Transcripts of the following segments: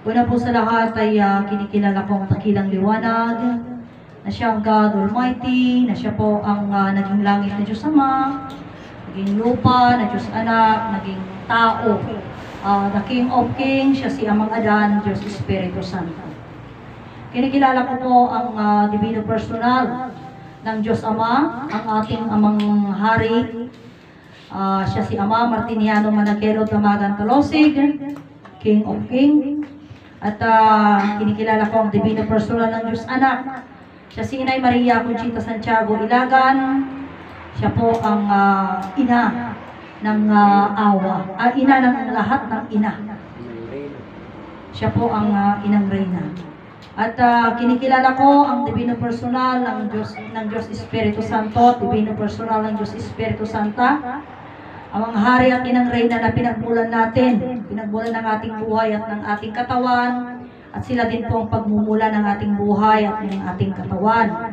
Una po sa lahat ay kinikilala ko ang dakilang liwanag, na siya ang God Almighty, na siya po ang naging langit na Diyos Ama, naging lupa na Diyos Anak, naging tao. The King of Kings, siya si Amang Adan, Diyos Espiritu Santo. Kinikilala ko po ang Divino Personal ng Diyos Ama, ang ating Amang Hari. Siya si Ama Martiniano Manaquero Damagan Talosig, King of Kings. At kinikilala ko ang Divino Personal ng Diyos Anak. Siya si Inay Maria Conchita Santiago Ilagan. Siya po ang ina ng awa. Ina ng lahat ng ina. Siya po ang inang reyna. At kinikilala ko ang Divino Personal ng Diyos Espiritu Santo, Divino Personal ng Diyos Espiritu Santa, ang mga hari at inang reyna na pinagmulan natin, pinagmulan ng ating buhay at ng ating katawan, at sila din po ang pagmumula ng ating buhay at ng ating katawan.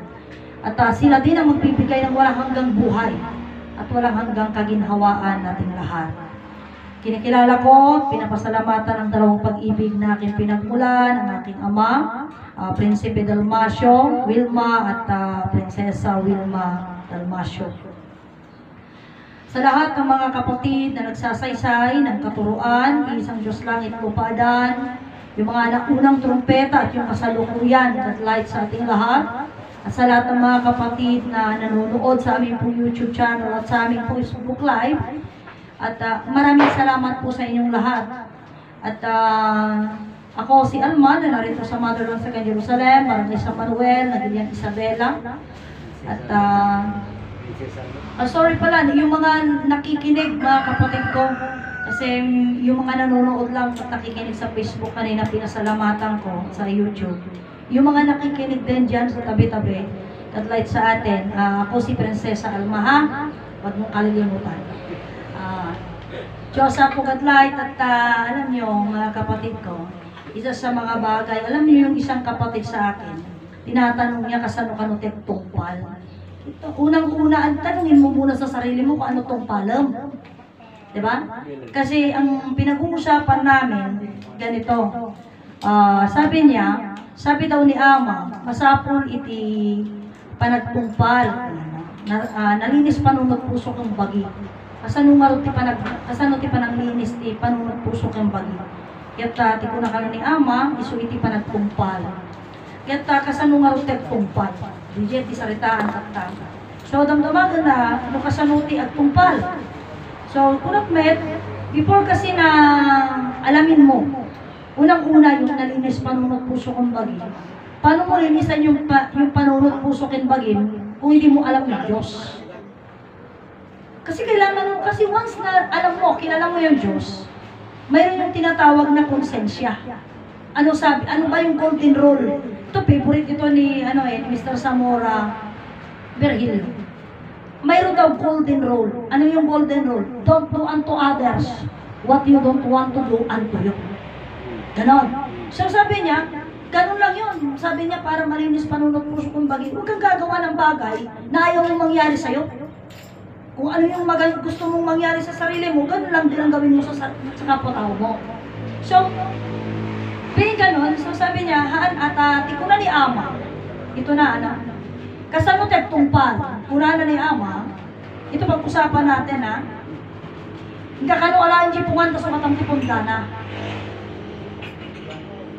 At sila din ang magbibigay ng walang hanggang buhay at walang hanggang kaginhawaan nating lahat. Kinikilala ko, pinapasalamatan ang dalawang pag-ibig na aking pinagmulan, ang aking ama, Prinsipe Dalmasio, Wilma, at Prinsesa Wilma Dalmasio. Sa lahat ng mga kapatid na nagsasaysay ng katuruan, isang Diyos Langit Lupadan, yung mga unang trumpeta at yung kasalukuyan at light sa ating lahat, at sa lahat ng mga kapatid na nanonood sa aming pong YouTube channel at sa aming pong Facebook Live, at maraming salamat po sa inyong lahat. At ako si Alma, na narito sa Motherland sa Jerusalem, Barangay San Manuel, Nagilian Isabela. At sorry pala, yung mga nakikinig, mga kapatid ko, kasi yung mga nanonood lang at nakikinig sa Facebook kanina, pinasalamatan ko sa YouTube. Yung mga nakikinig din dyan sa tabi-tabi, katlight sa atin, ako si Prinsesa Alma, ha? Huwag mong kalilimutan. Diyosa po katlight, at alam nyo, mga kapatid ko, isa sa mga bagay, alam niyo yung isang kapatid sa akin, tinatanong niya kasano tungpal. Ito, unang-una, tanungin mo muna sa sarili mo kung ano tungpalam. Diba? Kasi ang pinag-uusapan namin, ganito, sabi daw ni Ama, masapol iti panagtungpal, nalinis panunod puso kong bagi. Kasano ti pananglinis ti panunod puso kong bagi. Kaya ti kunakano ni Ama, iso iti panagtungpal. Kaya kasano nga rin tungpal. Diyan ti saritaan at so, damdamagan na ano kasanuti at tungpal. So, kunakmet, before kasi na alamin mo, unang-una yung nalinis panunod puso kong bagi. Paano mo linisan yung panunod puso kong bagi kung hindi mo alam ng Diyos? Kasi kailangan mo, kasi once na alam mo, kilala mo yung Diyos, mayroon yung tinatawag na konsensya. Ano ba yung golden rule? Ito, favorite ito ni Mr. Zamora Virgilio. Mayroon daw golden rule. Ano yung golden rule? Don't do unto others what you don't want to do unto you. Ganon. So sabi niya, ganon lang yun. Sabi niya, para malinis panunod puso kong bagi, huwag kang gagawa ng bagay na ayaw mong mangyari sa'yo. Kung ano yung gusto mong mangyari sa sarili mo, ganon lang din ang gawin mo sa kapwa-tao mo. So, being ganon, so sabi niya, tikuna ni Ama, ito na, kasano tungpal, kuna na ni Ama, ito pag-usapan natin, ha? Hindi kano alaan jipungan ka sa matang tipundana.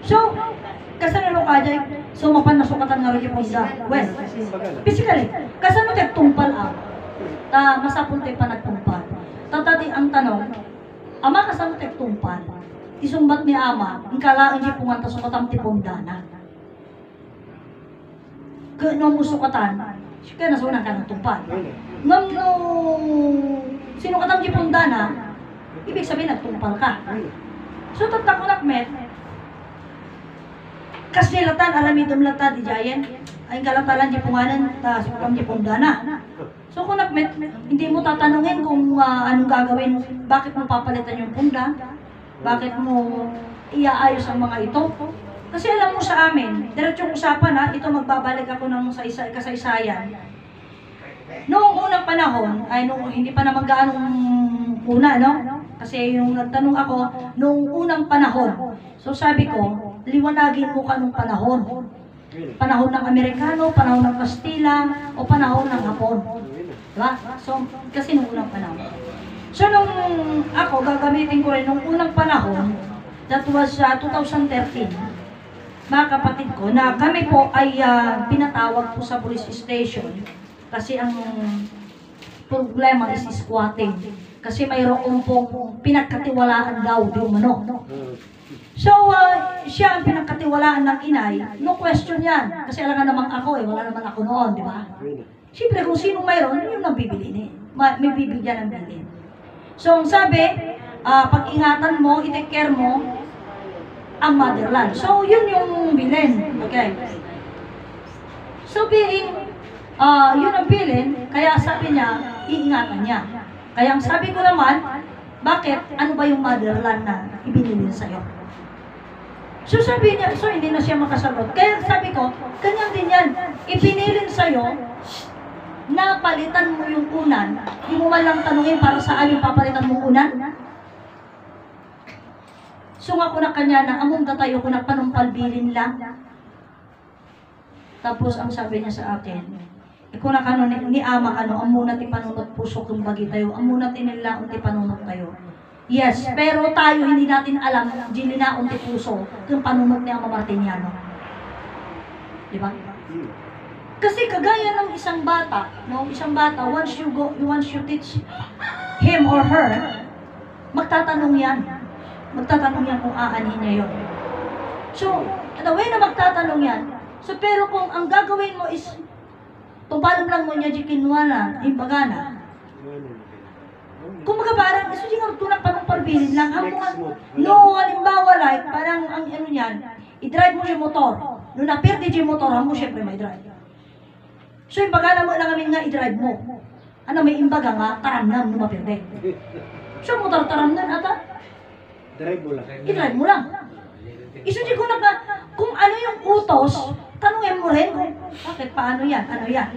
So, kasano ka dyan, sumapan na sukatan nga rin jipunda. Well, physically, kasano tungpal, masapul tayo pa nagtungpal. Tatati ang tanong, Ama, kasano tungpal? Isumbat ni Ama, ang kalaan di pungan ta sukatan tipundana. Kano mo sukatan, kaya nasunan ka ng tungpal. Ngam no, sino katam di pundana, ibig sabihin nagtungpal ka. So tatak-ulakmet, kasilatan, alamidom lata di jayen, ay kalatalan di punganan, ta sukatan di pundana. So kung nakmet, hindi mo tatanungin kung anong gagawin, bakit mo papalitan yung punda, bakit mo iaayos ang mga ito? Kasi alam mo sa amin, diretsong usapan ito magbabalik ako ng kasaysayan. Noong unang panahon, ay noong hindi pa naman gaanong una, no? Kasi yung nagtanong ako, nung unang panahon. So sabi ko, liwanagin mo ka nung panahon. Panahon ng Amerikano, panahon ng Kastila, o panahon ng Hapon. Diba? So, kasi nung unang panahon. So, nung ako, gagamitin ko rin nung unang panahon, that was 2013, mga kapatid ko, na kami po ay pinatawag po sa police station kasi ang problema is squatting. Kasi mayroon pong pinagkatiwalaan daw di umano. So, siya ang pinagkatiwalaan ng inay, no question yan. Kasi alam naman ako wala naman ako noon, di ba? Siyempre, kung sino mayroon, yun ang bibili may bibigyan ng bilin. So, ang sabi, pag-ingatan mo, i-take care mo ang motherland. So, yun yung bilin. Okay. So, yun ang bilin, kaya sabi niya, iingatan niya. Kaya ang sabi ko naman, bakit? Ano ba yung motherland na ibinilin sa'yo? So sabi niya, so hindi na siya makasagot. Kaya sabi ko, ganyan din yan. Ipinilin sa'yo, na palitan mo yung unan, hindi mo man lang tanungin para saan yung papalitan mong unan. So nga ko na kanya na, among tayo ko na panumpalbilin lang. Tapos ang sabi niya sa akin, kung na kano ni ama kano, amuna ti panunot puso kung bagi tayo, amuna ti nila ti panunot tayo. Yes, pero tayo hindi natin alam, di na unti puso, kung panunod ni Ama Martiniano. Di ba? Kasi kagaya ng isang bata, no? Isang bata, once you teach him or her, magtatanong yan. Magtatanong yan kung aanin niya yun. So, the way na magtatanong yan, so pero kung ang gagawin mo is, tumpalong lang mo niya di kinwana, imbagana, kung parang, so yung tunang panumpalbilin lang, no, halimbawa like, parang ang ano yan, i-drive mo yung motor. No napirdi yung motor, mo syempre may drive. So imbaga mo lang kami nga i-drive mo. Ano, may imbaga nga, taramnan, no mapirdi. So motor taramnan ata? Drive mo lang. I-drive mo lang. Isudyo ko na kung ano yung utos, tanungin mo rin kung, bakit, paano yan, ano yan.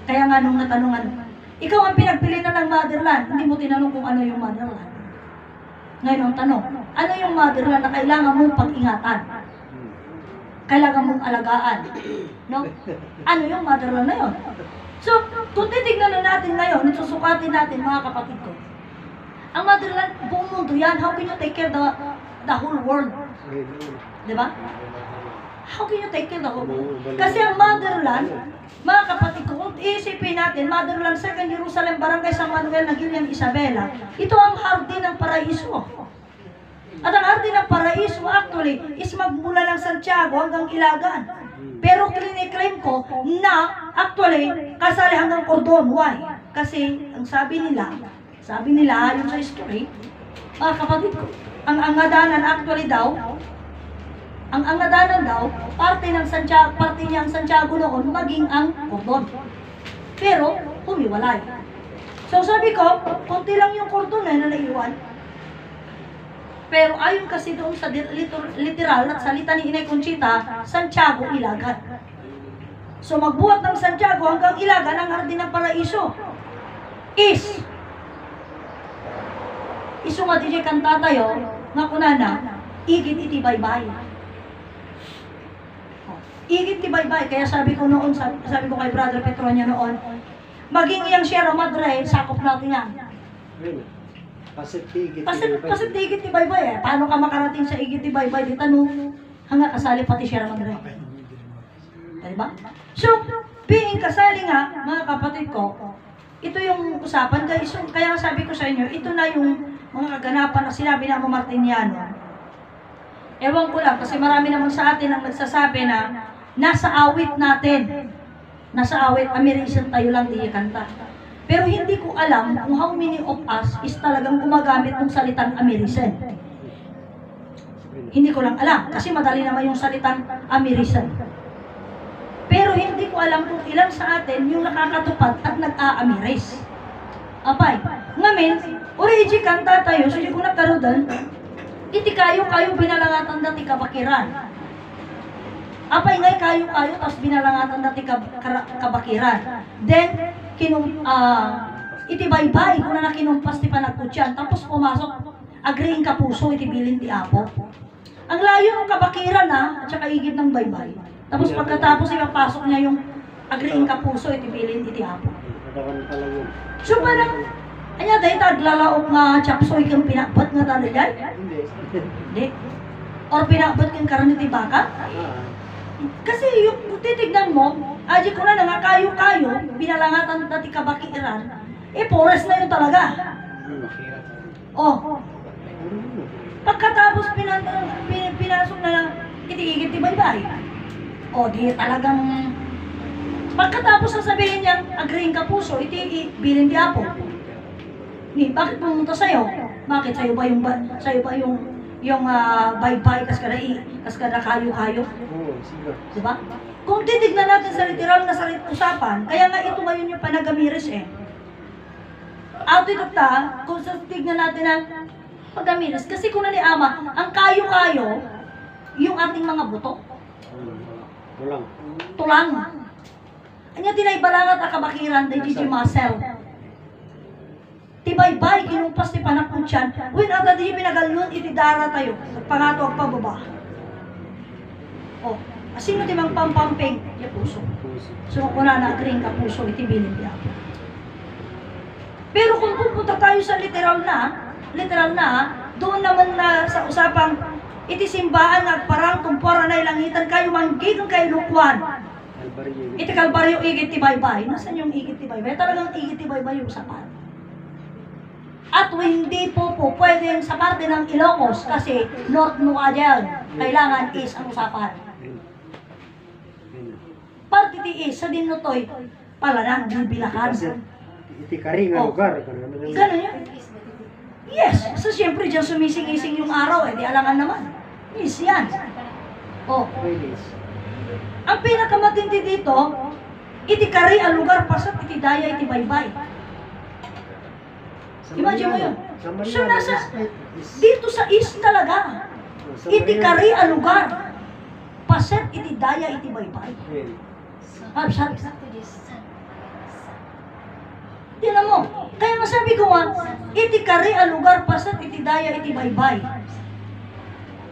Kaya nga nung natanungan, ikaw ang pinagpili na ng motherland, hindi mo tinanong kung ano yung motherland. Ngayon ang tanong, ano yung motherland na kailangan mong pag-ingatan? Kailangan mong alagaan. No? Ano yung motherland na yun? So, kung titignan na natin ngayon, susukatin natin mga kapatid ko, ang motherland, buong mundo yan, how can you take care the whole world? Diba? How can you take care the whole world? Kasi ang motherland, mga kapatid ko, kung iisipin natin, Motherland, 2nd Jerusalem, Barangay San Manuel, Nagilian, Isabela, ito ang hardin ng paraiso. At ang hardin ng paraiso, actually, is magmula ng Santiago hanggang Ilagan. Pero kliniklaim ko na, actually, kasali hanggang Cordon. Why? Kasi, ang sabi nila, yung sa history, mga kapatid ko, ang angadanan actually daw, parte niya ang Santiago noon, maging ang Cordon. Pero, humiwalay. So sabi ko, konti lang yung Cordon na naiwan. Pero ayon kasi doon sa literal at salita ni Inay Conchita, Santiago, Ilagan. So magbuhat ng Santiago hanggang Ilagan, ang hardin ng paraiso iso nga DJ kanta tayo, nga kunana, igit iti baybay. Igit ti baybay, kaya sabi ko noon, sabi ko kay Brother Petronia noon, maging iyang Sierra Madre, sakop natin yan. Pasit igit ti baybay eh. Paano ka makarating sa igit ti baybay? Di tanong, hanga kasali pati Sierra Madre. Diba? So, being kasali nga, mga kapatid ko, ito yung usapan, kaya sabi ko sa inyo, ito na yung mga kaganapan na sinabi na Ama Martiniano. Ewan ko lang, kasi marami naman sa atin ang nagsasabi na nasa awit natin. Nasa awit, American tayo lang di kanta. Pero hindi ko alam kung how many of us is talagang gumagamit ng salitang American. Hindi ko lang alam, kasi madali naman yung salitang American. Pero hindi ko alam kung ilan sa atin yung nakakatupad at nag-a-Ameris. Apay, ngamin, origi kanta tayo, so di ko nagkaroon, iti kayo binalangatan dati kabakiran. Apay ngay kayo, tapos binalangatan dati kabakiran. Then, iti baybay, kung na kinumpas ti panagkutyan, tapos pumasok, agreeing kapuso, iti bilin ti Apo. Ang layo ng kabakiran at saka igid ng baybay. Tapos pagkatapos ipapasok niya yung agreeing kapuso, iti bilin iti Apo. So parang, anya dahil taglalaok nga chapsoy kang pinakbat nga talagay? Hindi. Or pinakbat kang karan iti baka? Kasi yung titignan mo, aji ko na nga kayo-kayo, binalangatan dati kabakiran, forest na yun talaga. Oh. Pagkatapos pinasok na lang, iti-igit ti baybay. O, di talagang... Pagkatapos sasabihin niya, agreeing kapuso, bilin di Apo. Ni, bakit pumunta sa'yo? Bakit sa'yo ba yung baybay, kas kada kayo-kayo? Diba? Kung titignan natin sa literal na usapan, kaya nga ito ngayon yung panagamiris Out ito kung sa tignan natin ang pagamiris, kasi kung ni Ama, ang kayo-kayo, yung ating mga buto. Tulang. Anya tinaybalangat ang kabakiran day Gigi Marcel. Tibaybay, kinumpas ti panakutyan. When ata di pinagalun, itidara tayo. Pangato ang pababa. O, sino di mang pampamping? Ya puso. So, kuna na agring ka puso, itibilin di ako. Pero kung pupunta tayo sa literal na, doon naman na sa usapang itisimbaan nagparang tumpora na ilangitan kayo manggigong kayo lukwan. Iti kalbaryo igit ti baybay. Nasaan yung igit ti baybay? Talagang igit ti baybay yung usapan. At hindi po pwedeng sa parte ng Ilocos kasi North Nuadyan. Kailangan is ang usapan. Parte ti is sa dinutoy pala nang bibilakan. Iti kari nga lugar. Ganun yun. Yes. So siyempre dyan sumising-ising yung araw di alangan naman. Is yan. Oh. Ang pinakamatindi dito, iti kari ang lugar pasat iti daya iti baybay. Imagine mo yun. So nasa, dito sa east talaga, iti kari ang lugar pasat iti daya iti baybay. Sabi. Tingnan mo, kaya masabi ko iti kari ang lugar pasat iti daya iti baybay.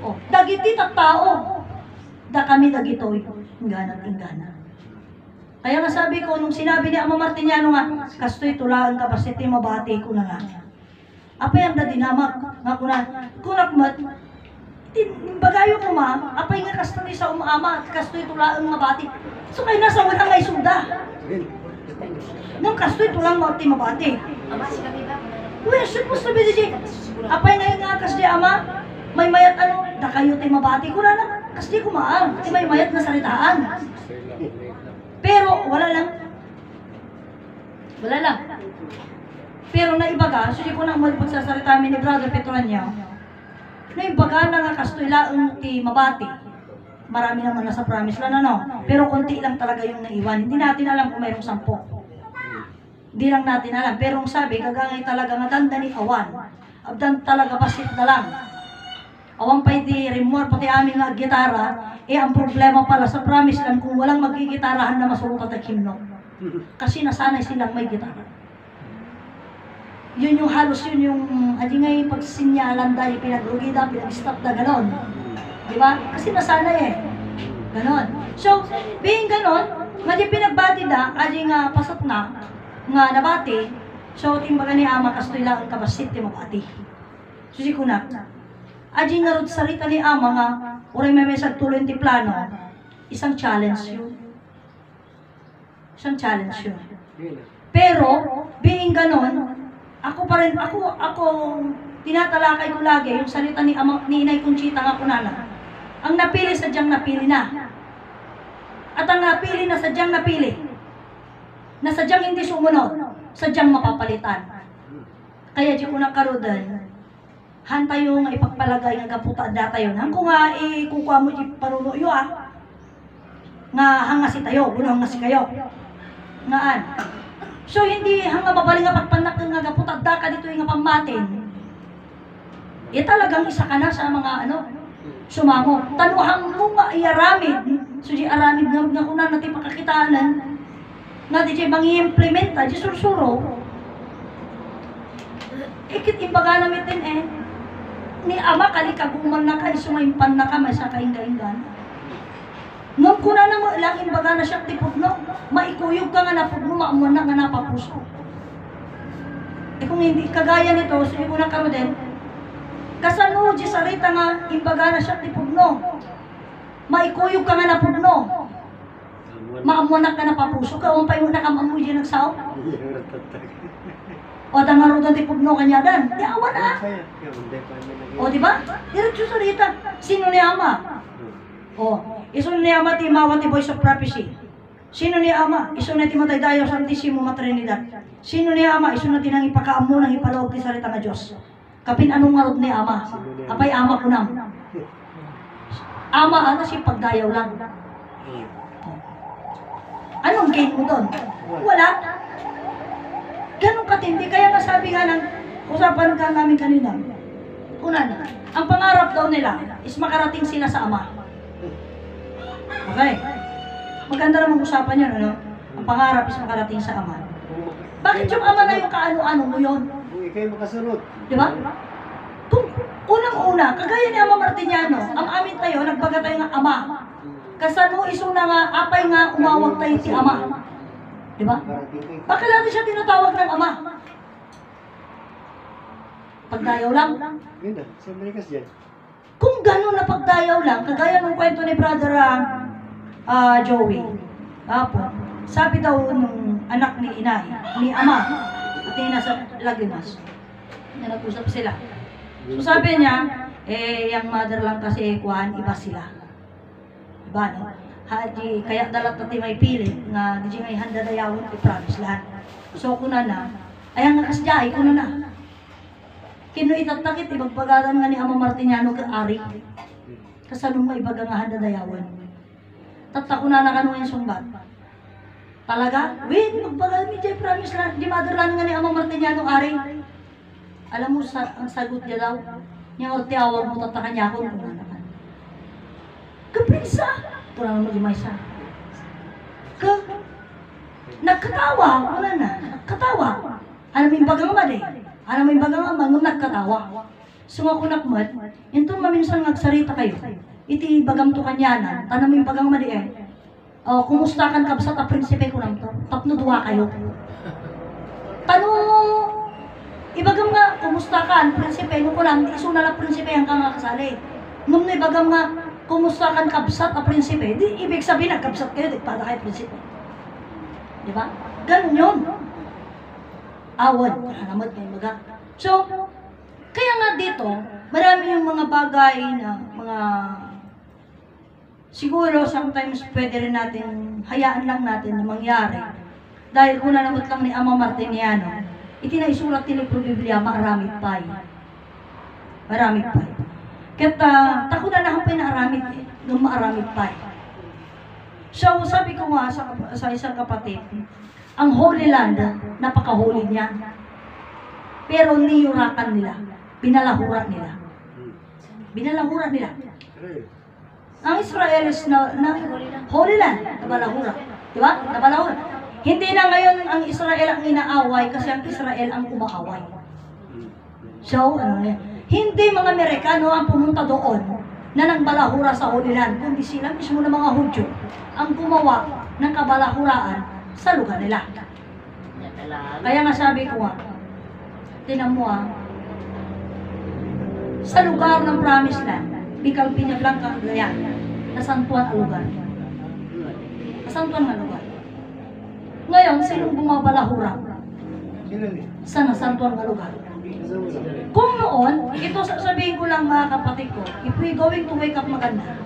Oh, dagiti tattao, da kami dagitoy. Ingana. Kaya nga sabi ko, nung sinabi ni Ama Martiniano nga, kastoy tulaan ka basiti mabati ko na nga. Apa yung dadinamag, nga kunak mat, bagayo ko apay nga kastoy sa umama, kastoy tulaan mabati. So kayo nasa walang ngay suda. Nung kastoy tulang mabati. Well, supposed to be DJ. Apay ngayon nga kasdi Ama, may mayat da kayo ti mabati ko na kasi kumaang, kasi may mayat na salitaan. Pero, wala lang. Pero naibaga, so di ko nang malipot sa salita ni Brother Petronio, naibaga na nga kastoylaang ti mabati. Marami naman nasa promise lang, pero konti lang talaga yung naiwan. Hindi natin alam kung mayroong 10. Hindi lang natin alam. Pero ang sabi, kagangay talaga nga danda ni awan. Abdan talaga pasit na lang. Awang pa iti remor, pati aming gitara, ang problema pala sa promise lang kung walang magigitarahan na masurutat at himno. Kasi nasanay silang may gitara. Yun yung halos yun yung, adi ngay pagsinyalan dahil pinagrugida, pinag-stop na ganon. Diba? Kasi nasanay ganon. So, being ganon, nga di pinagbati da, adi nga pasat na, nga nabati, so timbaga ni Ama kastoy lang ang kabasit, mabati. Susi ko na. Adi nga rin sarita ni Ama nga, uray may mesag tuloy ti plano, isang challenge yun. Pero, being ganon, ako tinatalakay ko lagi yung salita ni Inay Conchita nga kunala. Ang napili sadyang napili na. At ang napili na sadyang napili. Na sadyang hindi sumunod, sadyang mapapalitan. Kaya di ko nakarodan, hanta yung ipagpalagay ng kaputa data yun. Hangko nga kukuha mo di parunuyo nga hangasi tayo, uno hangasi kayo. Ngaan. So hindi hanga babaling nga pagpanak nga kaputa daka dito yung pamatin. Talagang isa ka na sa mga sumango. Tanuhang mo nga iaramid. So di aramid nga kuna natin pakakitaanan. Nga di siya bang i-implementa, di sursuro. Ikit imbaga namin din eh. Ni ama kalikaguman na ka, isumaimpan na ka, may sa kainga-ingan. Nung kuna na mo, ilang imbaga na siya tipudno, maikuyog ka nga na pudno, maamuan na nga napapuso. Eh kung hindi kagaya nito, sige ko na karo din, kasano, di sarita nga, imbaga na siya tipudno, maikuyog ka nga na pudno, maamuan na ka napapuso, kaumpay mo na ka maamuy dyan nagsaw. O dangaroon doon tipudno kanya dan, di awan na. O di ba? Diretso sarita, sino ni ama? O, iso ni ama ti mawat ti voice of prophecy. Sino ni ama? Iso na ti mataydayo Santissimo Matrinidad. Sino ni ama? Iso na ti nang ipakaamo nang ipaloob ti sarita nga Diyos. Kapin anong ngarod ni ama? Apay ama ko nam. Ama ano si pagdayaw lang. Anong gain mo doon? Wala. Ganong katindi. Kaya nga sabi nga ng usapan ka namin kanina. Una na, ang pangarap daw nila is makarating sila sa ama. Okay. Maganda namang usapan yun, ano? Ang pangarap is makarating sa ama. Bakit yung ama na yung kaano-ano mo yun? Kung ikay makasunod. Di ba? Kung unang-una, kagaya ni Ama Martiniano, ang amin tayo, nagbaga tayo ng ama. Kasano iso na nga, apay nga umawag tayo si ama. Di ba? Bakit natin siya tinatawag ng ama? Pagdayaw lang. Yun na, sa Amerikas dyan. Kung gano'n na pagdayaw lang, kagaya ng kwento ni Brother Joey, sabi daw nung anak ni inay, ni ama, at yung nasa Lagunas, na nag-usap sila. So sabi niya, yung mother lang kasi kuhaan, iba sila. Diba, no? Kaya dalat natin may pilit nga di ngay handa dayawon i-promise lahat. So kuna na, ayang nakasjay, kuna na. Kino itatakit, ibagpagalan nga ni Ama Martiniano ka ari. Kasanong may ibaga nga handa dayawon. Tatta kuna na kanong yung sumbat. Talaga? Wait, magpagalan ni Jay promise lang, di motherland nga ni Ama Martiniano ari. Alam mo, ang sagot niya daw, niya ortiawag mo tatakan niya ako, kuna naman. Kapinsa! Ito lang naman yung may isa. Nagkatawa, wala na, nagkatawa. Ano may bagang mali? Ano may bagang amang nagkatawa? Sungako nakmat, ito maminsan nagsarita kayo. Iti bagam to kanyanan, tanam may bagang mali eh. O, kumusta kan kabsat a prinsipe ko lang to? Tapno duwa kayo. Tanong, ibagam nga, kumusta kan, prinsipe ko lang, iso na lang prinsipe ang kang kasali. Nung ibagam nga, kumusta kan kabsat a prinsipe, di ibig sabihin nagkabsat kayo, di para kayo prinsipe. Di ba? Ganun yun. Awad, nakamad kayo baga. So, kaya nga dito, marami yung mga bagay na mga siguro sometimes pwede rin natin, hayaan lang natin na mangyari. Dahil kung nanamot lang ni Ama Martiniano, itinaisulat ni Libro Biblia, maaramid pa. Maramid pa. Kaya tako na nahampay na aramid eh, nung maaramid pa. So sabi ko nga sa isang kapatid, ang Holy Land, napaka-holy niya. Pero niyurakan nila, binalahura nila. Binalahura nila. Ang Israel is na Holy Land, nabalahura. Di ba? Nabalahura. Hindi na ngayon ang Israel ang inaaway kasi ang Israel ang kumaaway. So, hindi mga Amerikano ang pumunta doon na nangbalahura sa Holy Land, kundi sila mismo ng mga Hudyo ang gumawa ng kabalahuraan sa lugar nila. Kaya nga sabi ko nga, tinan mo sa lugar ng Promised Land, Bicol, Piña Blanca, Cagayan, nasantuan ang lugar. Nasantuan ang lugar. Ngayon, sinong bumabalahura? Sa nasantuan ang lugar. Kung noon, ito sasabihin ko lang mga kapatid ko, if we going to wake up maganda,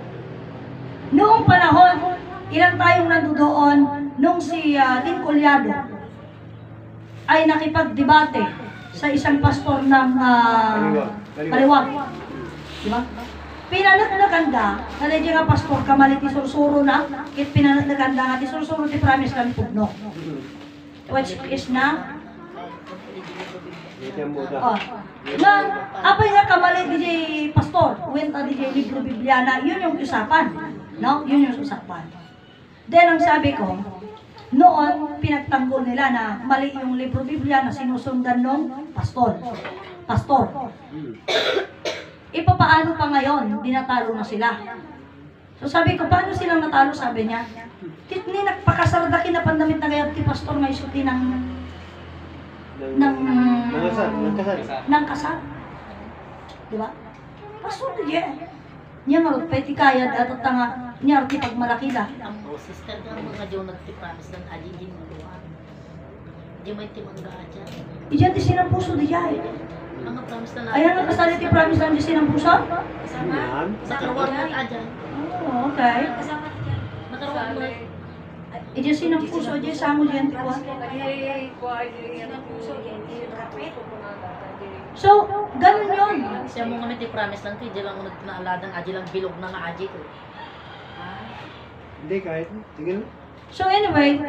noong panahon, ilan tayong nandoon nung si Lin Collado ay nakipagdebate sa isang pastor ng Paliwag. Diba? Pinanaganda na hindi nga pastor kamalit ni Sursuro na, kit pinanaganda nga ni Sursuro ti promise lang pugno. Which is na na apay nga kamalit DJ pastor, wenta DJ Libro Bibliana, yun yung usapan. No? Yun yung usapan. Then ang sabi ko, noon pinagtanggol nila na mali yung Libro Biblia na sinusundan ng pastor. pastor. Hmm. Paano pa ngayon? Dinatalo na sila. So sabi ko, paano silang natalo? Sabi niya, kitni nagpakasardakin na pandamit na gayat ti pastor nga isuti ng kasal. Diba? Pastor niya. Niya nga, pwede kaya datot nga, niya ti pagmalaki da. Ang sister ka mga Diyo nagtipromise ng aji di maluwan. Di may timangga aja. Iyan ti sinang puso di jay. Ang promise na Ayan nga kasali ti promise lang di sinang puso? Kasama. Yan. Nakaruan mo aja. Oh, okay. Nakaruan mo. Iyan sinang puso, iyan samo diyan ti kwa. So, ganun yun. Siya mo nga may promise lang kay di lang mo nagtinaaladang aji lang bilog na nga aji ko. Hindi, kahit. Sige na. So anyway,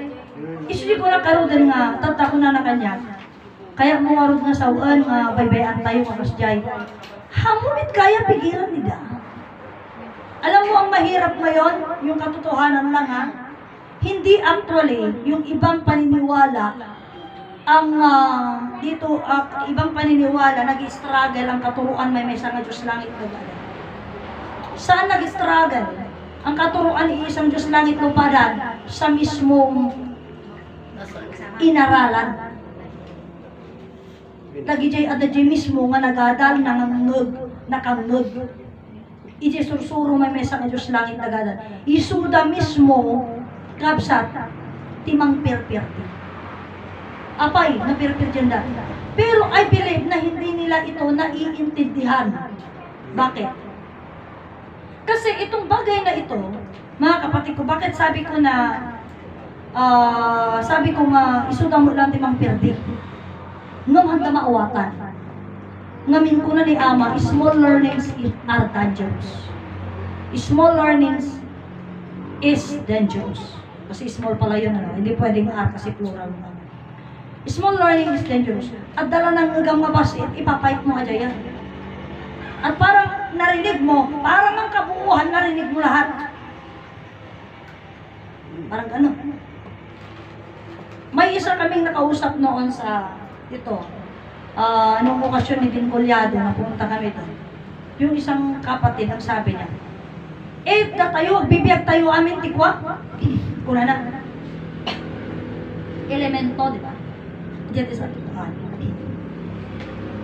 isuli ko na karudan nga, tata ko na na kanya. Kaya mo warod nga sawaan nga baybayan tayo kakas jay. Hamunit kaya pigilan nila. Alam mo ang mahirap ngayon, yung katotohanan lang ha. Hindi actually yung ibang paniniwala ang ibang paniniwala nag-struggle ang katuruan may mesa nga Diyos langit lupa. Saan nag-struggle? Ang katuruan ni isang Diyos langit lupa sa mismong inaralan. Lagi jay adadjay mismo nga nagadal nakangnog. Ije sursuro may mesa nga Diyos langit nagadal. Isuda mismo kapsat timang perperti. Apay, napirpir dyan dati. Pero I believe na hindi nila ito naiintindihan. Bakit? Kasi itong bagay na ito, mga kapatid ko, bakit sabi ko na, isuda mo lang timang pirdi. Ngam handa maawatan. Ngamin ko na ni Ama, small learnings are dangerous. Small learnings is dangerous. Kasi small pala yun, ano? Hindi pwedeng are kasi plural na. Small learning is dangerous. At dala ng ugang mabasit, ipapait mo aja yan. At parang narinig mo, parang ang kabuuhan, narinig mo lahat. Parang gano'n. May isa kaming nakausap noon sa nung okasyon ni Din Collado na pumunta kami doon. Yung isang kapatid, ang sabi niya, bibiyag tayo amin tikwa. Kuna na. Elemento, di ba? Diyan sa tutuhan.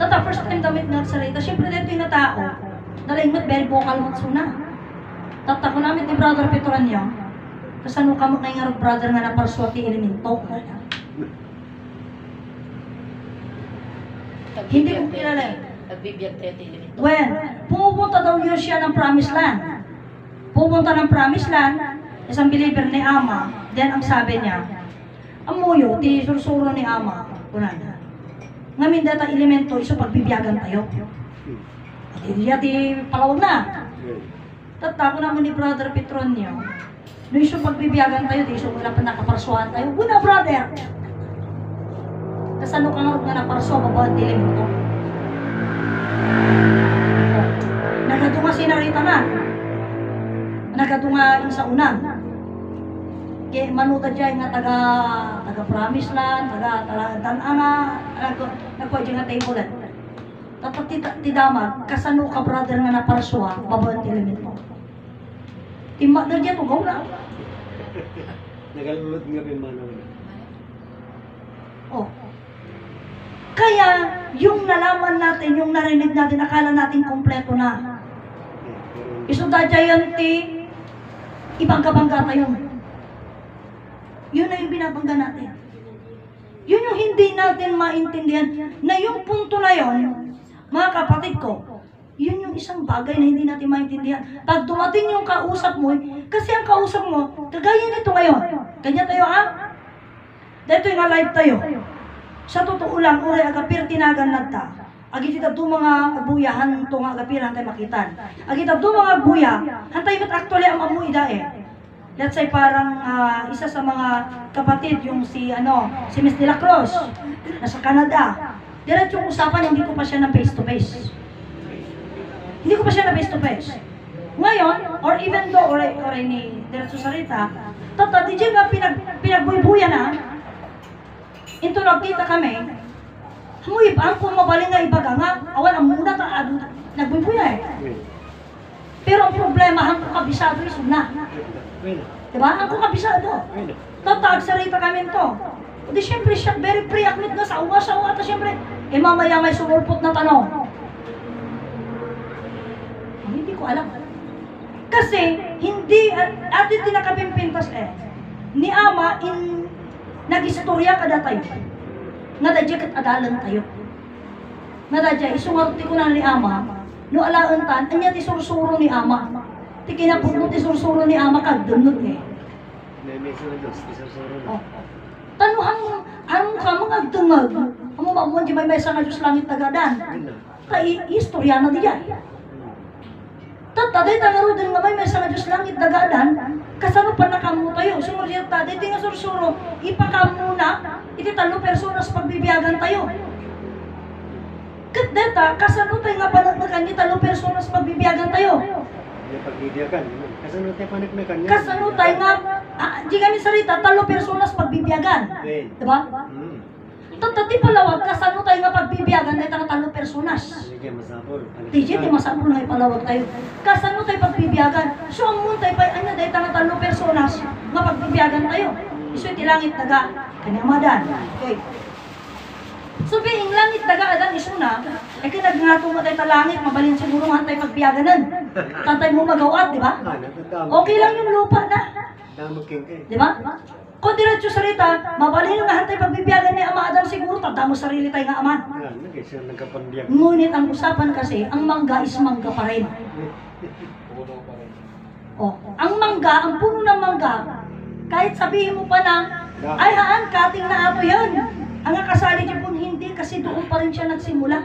Tata, first time damit nga salita. Siyempre dito yung tao. Nalaingmat, very vocal mo suna. Tata ko namin ni Brother Petron niya. Kasano ka mo kayo nga brother nga naparswati elemento. Hindi ko kilala eh. Nagbibiyag tayo ti elemento. When, pumupunta daw yun siya ng Promised Land. Pupunta ng Promised Land, isang believer ni Ama, then ang sabi niya, amuyo, ti sursuro ni Ama, kunan. Ngamin data elemento, iso pagbibiyagan tayo. At di palawag na. Tata ko naman ni Brother Petronio, no iso pagbibiyagan tayo, di iso wala pa nakaparsuhan tayo. Guna brother! Kasano ka nga naparso, babawad di elemento. Nagadunga sinarita na. Nagadunga sa una. Kaya manuta dyan nga taga Promise Land, taga Dananga, nagkuha dyan nga table. Tapos tidamag, kasano ka brother nga naparswa, babawang element mo. Timba na dyan, tugaw na. Nagalulod nga pimanaw na. Oh. Kaya, yung nalaman natin, yung narinig natin, akala natin kompleto na. Isuda dyan ibangga-bangga tayo. Yun na yung binabangga natin. Yun yung hindi natin maintindihan. Na yung punto na yun, mga kapatid ko, yun yung isang bagay na hindi natin maintindihan. Pag dumating yung kausap mo, kasi ang kausap mo, kagaya nito ngayon. Kanya tayo dito yung live tayo. Sa totoo lang, uri agapir tinagan nagta. Agitab do mga buyahan to nga agapir hantay makitan. Agitab do mga buya, hantay mat actually ang amuy dae. Let's say parang isa sa mga kapatid yung si Miss De La Cruz nasa Canada. Diretsong usapan, hindi ko pa siya na face to face. Hindi ko pa siya na face to face. Ngayon, or even though or ni diretso sarita, tata di nga pinagbuy-buya na. Into nagkita kami. Mo iba ang kung mabaling nga ibaga nga, awan ang muna ta nagbubuya eh. Wait. Pero ang problema, ang kung kabisado is na. Wait. Diba? Ang kung kabisado. Wait. Tatag sarita kami to. Di syempre siya, very pre-aclit na sa uwa, ta syempre, mamaya may sumulpot na tanong. Hindi ko alam. Kasi, hindi, atin tinakapimpintas ni Ama, nag-istorya kada tayo. Nadadya kat adalan tayo. Nadadya, isungarti ko na ni Ama, no alaan tan, anya ti sursuro ni Ama. Ti kinaputno ti sursuro ni Ama, kagdunod May sa Diyos, isang suro na. Oh. Tanuhang ka mga agdungag. Ang mga di may sa nga Diyos langit tagadan. Yun na. Istorya na diyan. Taday tangaro din nga may sa nga Diyos langit tagadan. Kasano pa nakamu tayo. Sumuliyat taday, tinga sursuro. Ipakamu na, iti 3 personas pagbibiyagan tayo. Kat deta, kasano tayo nga panagnagan ni 3 personas pagbibiyagan tayo. Yung pagbibiyagan. Kasano tayo panagnakan niya? Kasano tayo nga, di kami sarita, 3 personas pagbibiyagan. Wait. Diba? Hmm. Tati palawag, kasano tayo nga pagbibiyagan tayo tanga 3 personas. Sige, masapol. DJ, di masapol na ipalawag tayo. Kasano tayo pagbibiyagan? So, ang mun tayo pa, ano tayo tanga 3 personas nga pagbibiyagan tayo. Iso iti langit daga, kanyamadan. Okay. So, being langit daga adan isuna, kinagnato mo tayo ta langit, mabalin siguro nga tayo pagbiaganan. Tantay mo magawat, di ba? Okay lang yung lupa na. Damag king kay. Di ba? Kung diretso sarita, mabalin nga tayo pagbibiyagan ni Ama Adam siguro, tanda mo sarili tayo nga aman. Yan, siya nagkapandiyag. Ngunit ang usapan kasi, ang mangga is mangga pa rin. Oh, ang mangga, ang puno ng mangga, kahit sabihin mo pa na, ay haan, kating na ato yan. Ang kasali niyo po hindi kasi doon pa rin siya nagsimula.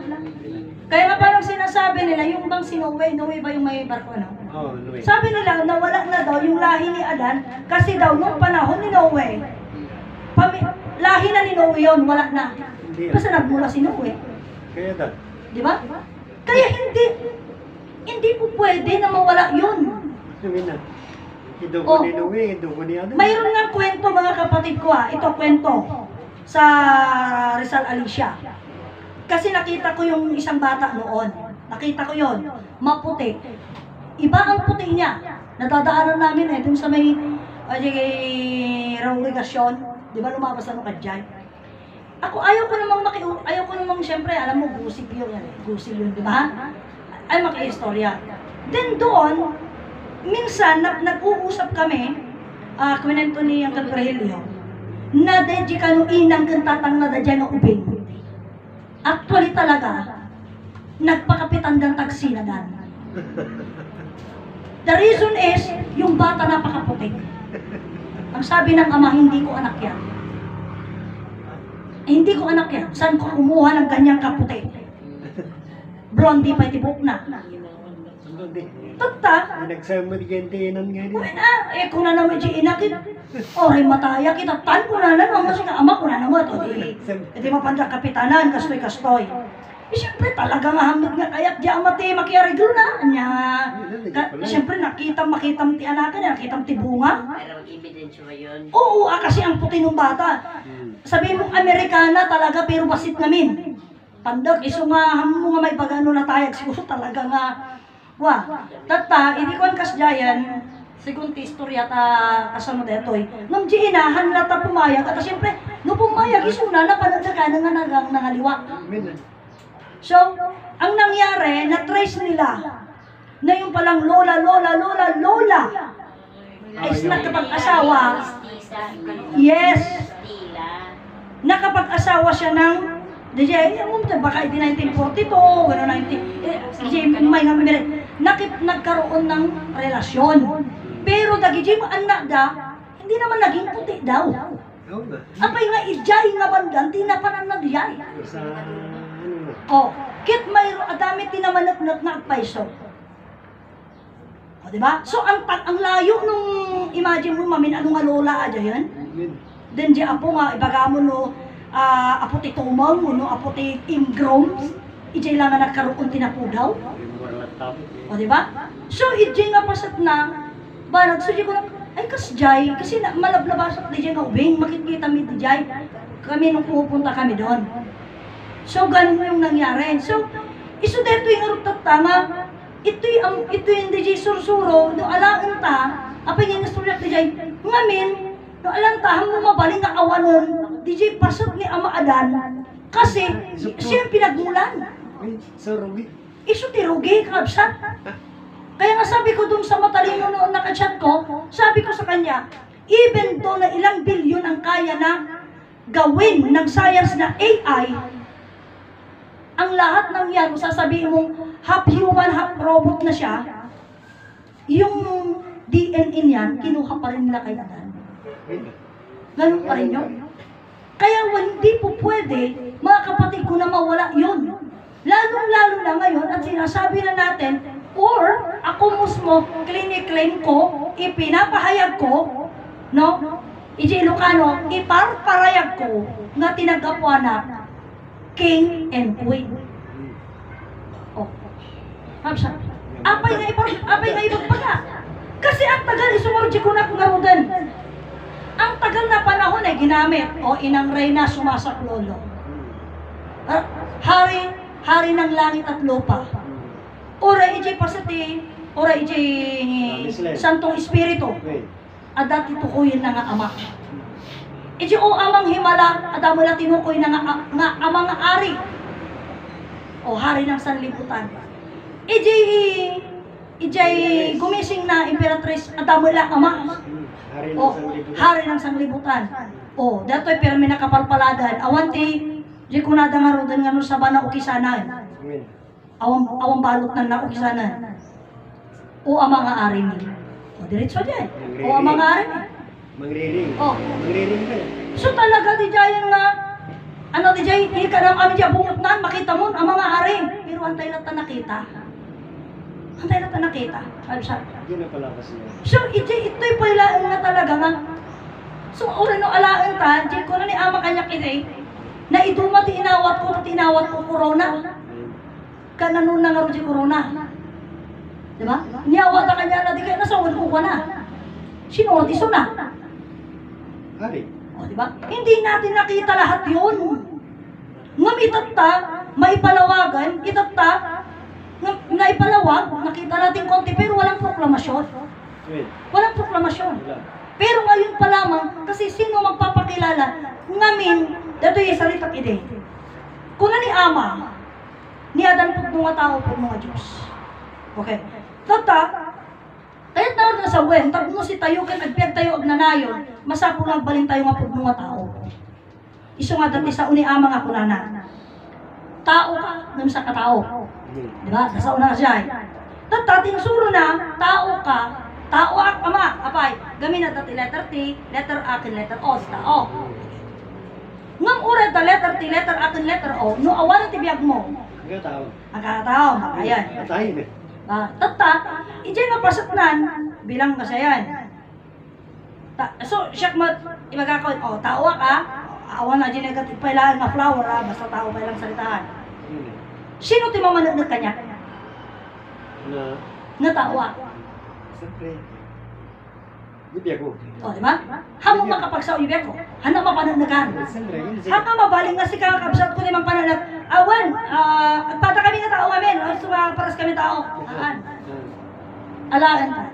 Kaya nga parang sinasabi nila, yung bang si Noe ba yung may barko na? Oh, Louis. Sabi nila, nawala na daw yung lahi ni Adan kasi daw nung panahon ni Noe, lahi na ni Noe yun, wala na. Hindi. Basta nagmula si Noe. Kaya da. Di ba? Kaya hindi po pwede na mawala yun. Sabi na. Idugo Oh. ni Louis, idugo ni Adam. Mayroon nga kwento mga kapatid ko ito kwento sa Rizal Alicia. Kasi nakita ko yung isang bata noon. Nakita ko yon, maputi. Iba ang puti niya. Nadadaanan namin dun sa may Raurigasyon. Di ba lumabas ano Kadyay? Ako ayaw ko namang syempre, alam mo, gusip yun yan. Gusip yun, di ba? Ay maki-istorya. Then doon, minsan, nag-uusap kami, kwento ni ang Virgilio, na dedya kanu inang kantatang na dadya ng ubing. Actually talaga, nagpakapitan ng tagsinagan. The reason is, yung bata napakaputik. Ang sabi ng ama, hindi ko anak yan. Hindi ko anak yan. Saan ko kumuha ng ganyang kaputi? Blondie pa itibok na. Hindi. Tata, Nagsama di gantinan nga Kuwi din. na, kung na naman si inakit, oray mataya kita, tan ko na naman, kasi nga ama ko na naman, o di mapanda kapitanan, kastoy-kastoy. Siyempre talaga nga hamid nga, kaya't di amati makiariglo na, anya, siyempre nakitam ti anakan, nakitam ti bunga. Pero mag-ebidensyo ba yun? Oo, kasi ang puti ng bata. Sabi mong Amerikana talaga, pero basit namin. Pandag, iso nga, mo nga may pagano na tayag, siguro talaga nga, wah, tata, hindi ko ang kasjayan, sigun ti istorya ta kasano detoy. Nung di inahan na ta pumayag, at siyempre, nung pumayag, isuna na panagdaga nga nagang nangaliwa. So, ang nangyari, na-trace nila, na yung palang lola, ay nakapag-asawa, yes, nakapag-asawa siya ng DJ, baka 1942, gano'n 19, may nagkaroon ng relasyon. Pero dagijay mo anak da, hindi naman naging puti daw. Oo nga. Apay nga ijay nga bandan, tinapanan na diyay. Sa ano na. Oh, kit mayro adami tinamanat na paiso. O, diba? So, ang layo nung, imagine mo, mamin, ano nga lola adya yan? Yun. Then, di apo nga, ibaga mo no, apo ti tumang, no, apo ti ingrom, ijay lang nga nagkaroon tinapudaw. Yung mga laptop. O, diba? So, ijay nga pasat na, ba, nagsudya ko na, ay, kasjay, kasi malablabasat di dyan nga ubing, makikita mi di dyan, kami nung pumupunta kami doon. So, ganun yung nangyari. So, iso dito yung arutat nga, ito yung DJ sursuro, no alaan ta, apa yung nasulyak DJ, ngamin, no alang ta, hamo mabaling nga awanon, DJ pasot ni Ama Adan, kasi siya yung pinagmulan. Ay, so Ruby. Iso tirugi, kabsat. Kaya nga sabi ko dun sa matalino noon nakachat ko, sabi ko sa kanya, even though na ilang bilyon ang kaya na gawin ng science na AI, ang lahat ng yan, kung sasabihin mong half human, half robot na siya, yung DNA niyan, kinuha pa rin nila kay Adan. Ganun pa rin yun. Kaya hindi po pwede, mga kapatid ko, na mawala yun. Lalong-lalo na ngayon, at sinasabi na natin, or ako mismo, clinic-claim ko, ipinapahayag ko, no? Iji Ilocano, iparparayag ko na tinagapwa na King and Queen. Oh. Hamsa. Apay nga ipagpaga. Kasi ang tagal isumarji ko na kungarudan. Ang tagal na panahon ay ginamit. O inang reyna sumasaklolo. Hari ng langit at lupa. Ora iji pasati, ora iji Santong Espiritu. Adat itukuyin na nga ama. Iji o amang himala, adamo la tinukoy na nga amang ari. O hari ng sanlibutan. Iji gumising na imperatrice, adamo la ama. Hari ng sanglibutan. O, dato'y pirmi na kapalpaladan. Awanti, di kunada nga rodan nga no sa bana ukisanan. Awang balot na ukisanan. O ang mga ari ni. O, diretso dyan. O ang mga ari ni. Mangriring. O. Mangriring ka. So talaga di dyan nga, ano di dyan, hindi ka nang kami dyan bungot na, makita mo ang mga ari. Pero antay na ta nakita. Antay na ta nakita. Ano siya? Hindi na pala kasi yan. So, ito'y pala nga talaga nga. So, ura no alaan ta, di ko na ni ama kanya kinay, na iduma tinawat ko corona. Kananon na nga rin si corona. Diba? Niyawat na kanya na di kayo nasawad ko na. Sinod, iso na. Hari. O, diba? Hindi natin nakita lahat yun. Ngam itata, maipalawagan, itata, naipalawag, nakita natin konti, pero walang proklamasyon. Walang proklamasyon. Pero ngayon pa lamang, kasi sino magpapakilala? Ngamin, dato yung salita ide. Kung na ni Ama, ni Adan po mga tao po mga Diyos. Okay. Tata, kahit na sa wen, tag mo si tayo, kan agpiyag tayo ag nanayon, masapo lang baling tayo nga po mga tao. Iso nga dati sa uni Ama nga kunana. Tao ka, naman sa katao. Diba? Nasa una siya. Tata, tinsuro na, tao ka, tao ak, ama, apay, gamin na dati letter T, letter akin, letter O, sa tao. Ngam ura da letter T, letter akin, letter O, no awan ang tibiyag mo. Ang tao. Ang kakatao, makayan. Atayin eh. Tata, ijay mapasatnan, bilang kasi yan. So, siya ibagakon, o, tao ka, awan na dyan negative pa ilang nga flower, basta tao pa ilang salitahan. Sino ti mamanagdag kanya? Na tao Siyempre. Bibya ko. O, di ba? Hamong makapagsaw ibig ko. Hanap mapananagan. Siyempre. Haka mabaling nga si kakabsat ko ni mang pananag. Awan, pata kami nga tao amin. O, paras kami tao. Alaan ta.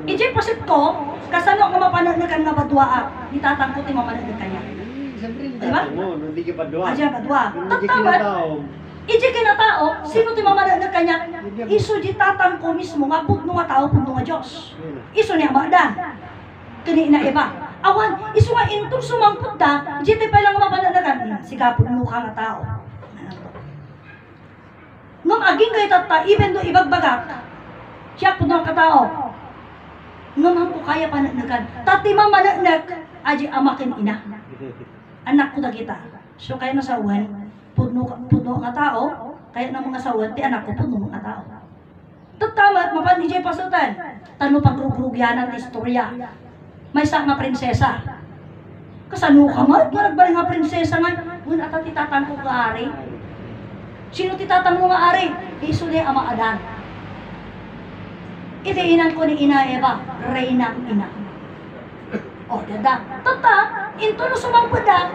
Ijay pasit ko, kasano nga mapananagan nga badwa itatangkot ni mamanagdag kanya. Siyempre. Diba? Hindi ka padwa. Aja badwa. Hindi ka Tataman, tao. ijay kinatao, sino ti mamanagdag kanya? Iso di tatangko mismo nga pudno nga tao, pudno nga Diyos. Iso niya madan. Kani na iba. Awan, iso nga intong sumangkot da, ijay pa lang mapananagan. Sigapod mo ka nga tao. Nung aging kay tata, even do ibagbagak, siya pudno ka tao. Nung ko kaya pananagan. Tati mamanagag, aji amakin ina. Anak ko na kita. So kaya nasawan, pudno nga tao, kaya na mga sawan, ti anak ko pudno nga tao. Tatamat, mapan ijay pasutan. Tano pagrugrugyanan ti istorya. May isa nga prinsesa. Kasano ka man? Maragbaling nga prinsesa nga. Ngun ata titatan ko nga ari. Sino titatan mo nga ari? Iso ni Ama Adan. Itiinan ko ni Ina Eva, Reyna Ina. O, dada. Tata, into no sumangpad da,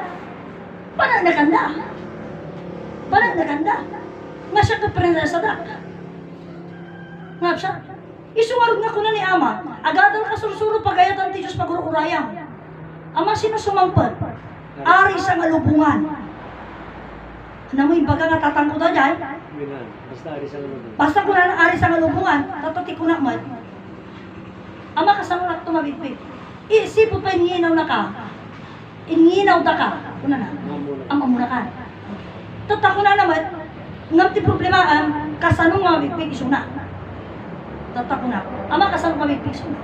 pananakan da. Parang naganda. Nga siya ka prinsesa da. Nga siya. Isungarod nga ko na ni Ama. Agadal ka sursuro pagayatan ti Diyos pagururayang. Ama sino sumangpad? Ari sa ngalubungan. Ano mo yung baga nga tatangko daw dyan? Milan. Basta ari sa ano. Basta ko na ari sa ngalubungan, tatati ko na man. Ama kasama na tumabigpig. Isipot pa inginaw na ka. Inginaw da ka. Una na. Mamuna. Ang mamuna ka. Tata ko na naman, ngam ti problema kasanong mabigpig isuna. Tata ko na. Ama kasanong mabigpig isuna.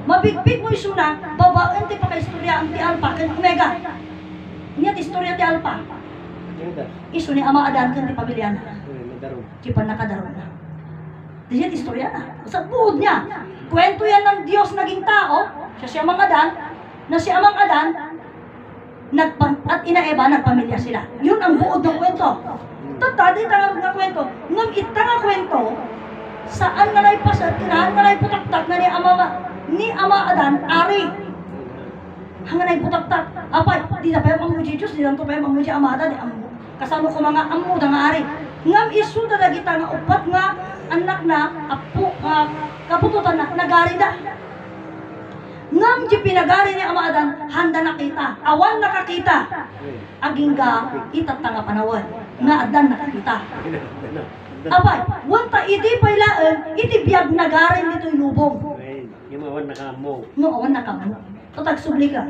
Mabigpig mo isuna, babaan ti paka-istorya ang ti Alpha, kan Omega. Niya ti istorya ti Alpha. Yan da. Isu ni Ama Adan kan ti pamilya na. Nadarong. Kipan nakadaron na. Diyan istorya na. Sa buod niya. Kwento yan ng Diyos naging tao. Siya Amang Adan. Na si Amang Adan at Ina Eva nagpamilya sila. Yun ang buod ng kwento. Tata, di tanga nga kwento. Nung ita nga kwento, saan na naipasad, kinahan na naiputaktak na ni Ama Adan, ari. Hanga naiputaktak. Apay, di na pa yung amuji Diyos, di lang to pa yung amuji Ama Adan. Kasama ko mga amu da nga ari. Ngam isu da kita nga upat nga anak na apo kapututan na nagari da. Ngam di pinagari ni Ama Adan handa nakita. Awan nakakita. Aging ga itat nga panawan nga Adan nakakita. Abay, wanta iti pailaan iti biyag nagarin dito ilubong. Yung awan nakamo. No awan nakamo. Tutag subli ka.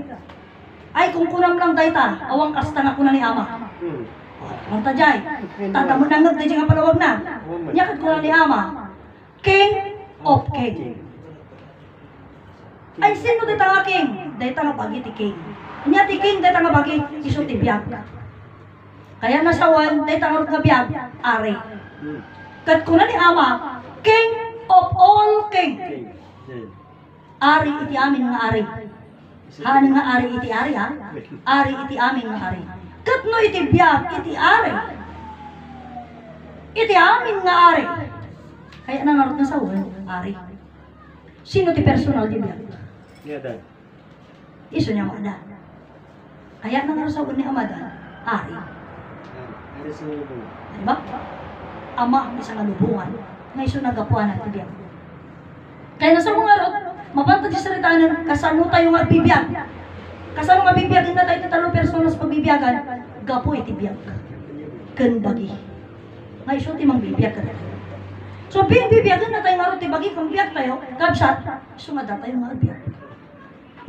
Ay kung kunam lang dayta, awang kasta nga kuna ni Ama. Manta jay, tata mo nangag di nga palawag na. Nyakad ko na ni Ama. King of King. Ay sino di nga King? Di nga bagi ti King. Nya ti King, di nga bagi iso ti biyag. Kaya nasawan, di nga nga biyag, ari. Kat ko na ni Ama, King of all King. Ari iti amin nga ari. Hani nga ari iti ari ha? Ari iti amin nga ari. Kat no iti biyag, iti ari. Iti amin nga ari. Kaya nangarot na sa uwan, ari. Sino ti personal di biyag? Yan. Iso niya Ama Adan. Kaya nangarot sa uwan ni Ama Adan, ari. Ari sa ano. Diba? Ama, isang alubungan. Nga iso nagapuan ang ti biyag. Kaya nasa mga rot, mapantad sa salitanan, kasano tayo nga bibiyag. Kasano nga bibiyag, na tayo tatalo personas pagbibiyagan, gapo iti biyag. Kanbagi. Nga iso timang bibiyag ka na. So, bibiyagan na tayo nga rot, ibagi kung biyag tayo, kabsat, iso nga tayo nga biyag.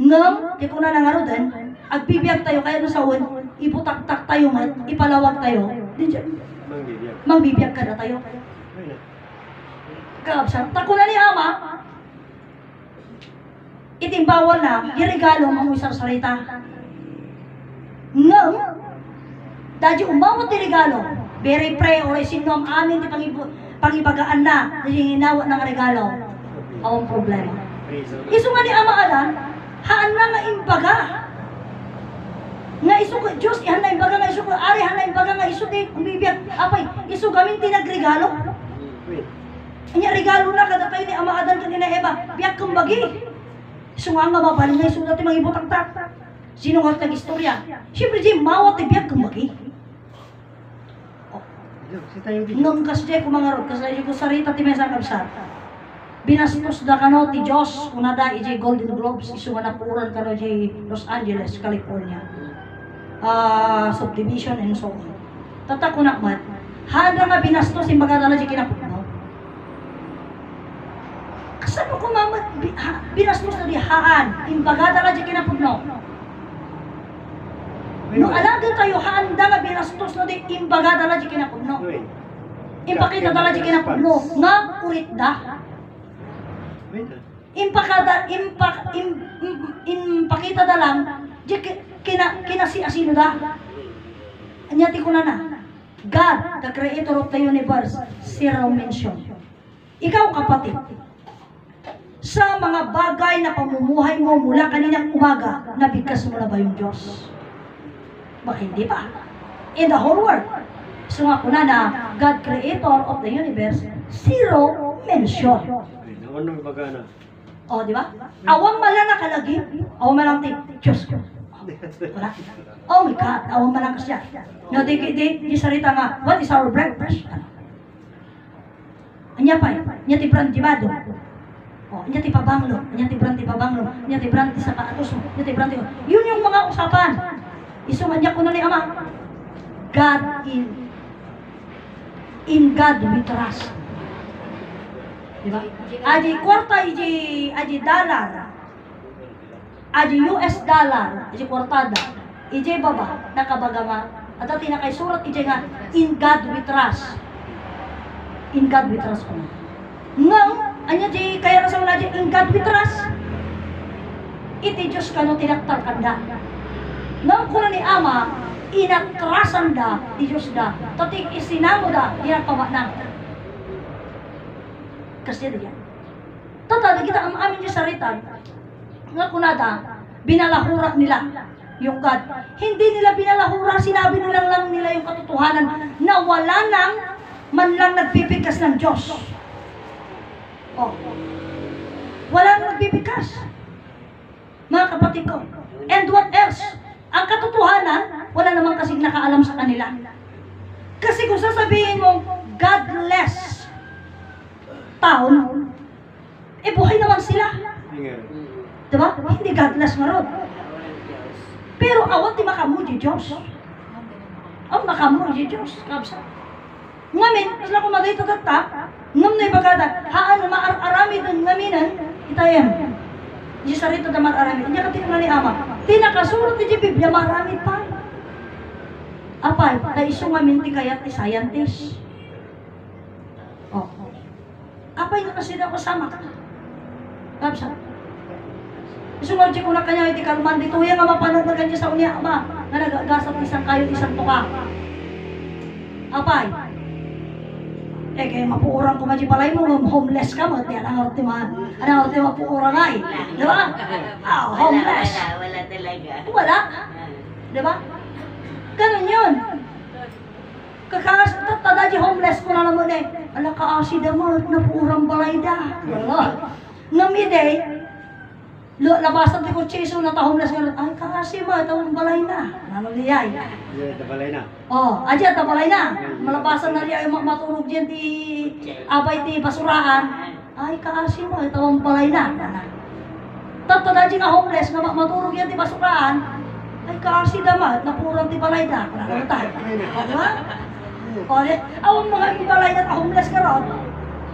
Ngam, di ko na nangarodan, agbibiyag tayo, kaya nasawan, ibutak-tak tayo nga, ipalawag tayo, di dyan, mangbibiyag ka na tayo. Kabsat, tako na ni Ama, itimbawal na, irigalo ang isang salita. Ngam, dadyo umawat ti regalo, very pray or sino ang amin ti pangibagaan na, dadyo hinawa ng regalo, awang problema. Iso nga ni Ama Adan, haan na nga imbaga. Nga iso ko, Diyos, ihan na imbaga nga iso ko, ari, han na imbaga nga iso ti, bibiyag, apay, iso gamin tinagregalo. Anya regalo na kada tayo ni Ama Adan kanina Eva, biyak kang bagi. Sunga nga mabalin na iso natin mga ibutang-tak. Sino nga tag-istorya? Siyempre di mawat ibiyag kang bagi. Nung kasjay ko mga rod, kasjay ko sarita ti Mesa Kabsat. Binastos da kano ti Diyos, kuna da ijay Golden Globes, iso nga napuran kano ijay Los Angeles, California. Subdivision and so on. Tata ko nakmat, hada nga binastos, imbaga dala ijay kinapugnaw. Kasano ko mamat, binastos na di haan, imbaga dala ijay kinapugnaw. No alaga tayo, haan da nga binastos na di imbaga dala ijay kinapugnaw. Impakita dala ijay kinapugnaw, nga urit da. Impakita da lang, kinasi-asino da. Anyati ko na. God, the creator of the universe, zero mention. Ikaw kapatid, sa mga bagay na pamumuhay mo mula kaninang umaga, nabigkas mo na ba yung Diyos? Baka hindi pa. In the whole world. So nga ko na God, creator of the universe, zero mention. Awan na baga na. O, di ba? Awang mala nakalagi, awang malang ti, Diyos ko. Wala. Oh my God, awang malakas siya. No, di sarita nga, what is our breakfast? Anya pa, anya ti brantibado. Oh, anya ti pabanglo, anya ti brantibabanglo, anya ti branti sa kaatos mo, anya ti branti. Yun yung mga usapan. Isumanya ko na ni Ama. God in God we trust. Diba? Aji kwarta, aji dollar, aji US dollar, aji kwartada, aji baba, nakabagama, at ati na kay surat, aji nga, in God we trust. In God we trust ko. Ngaw, anya di, kaya na sa wala di, in God we trust. Iti Diyos ka no tinaktal kanda. Ngaw ko na ni Ama, inatrasan da, di Diyos da, tatik isinamo da, ginagawa na. Kasi diyan. Totoo, kita ang amin yung saritan, nga kunada, binalahura nila yung God. Hindi nila binalahura, sinabi nila lang nila yung katotohanan na wala nang man lang nagpipigkas ng Diyos. Oh. Wala nang nagpipigkas. Mga kapatid ko. And what else? Ang katotohanan, wala namang kasing nakaalam sa kanila. Kasi kung sasabihin mo, godless town, eh buhay naman sila. Diba? Hindi godless nga ron. Pero awat di makamuji Diyos. Ang makamuji Diyos. Kabsa. Ngamin, sila kung magay tatata, ngam na ibagada, haan maarami dun ngaminan, itayam. Di sarito na mararami. Hindi ka tinangan ni Ama. Tinakasurot ni Biblia, marami pa. Apay, na iso ngamin ti kaya ti scientist. Oh. Apay nga kasi na kasama ka. Kapsa. Iso nga ko na kanya iti kalman dito, yung nga mapanood na kanya sa unya, Ama, nga nagagasat isang kayo, isang tuka. Apay. Eh, kaya mapuurang ko maji palay mo, homeless ka mo, tiyan ang arti mapuurang ay. Di ba? Ah, homeless. Wala talaga. Wala. Di ba? Ganun yun. Tada di homeless ko na naman eh. Ala ka asi damot, napuurang balay da. Wala. Namiday, labasan di ko cheso na ta homeless nga. Ay, kaasi ma, tawang balay na. Ano niyay? Tabalay na. Oh, aja tabalay na. Malabasan na niya yung matulog diyan di abay di basuraan. Ay, kaasi mo, tawang balay na. Tato na nga homeless nga matulog yan di basuraan. Ay, kaasi damat, napurang di balay na. Ano tayo? Diba? O, awang mga balay na homeless ka ron.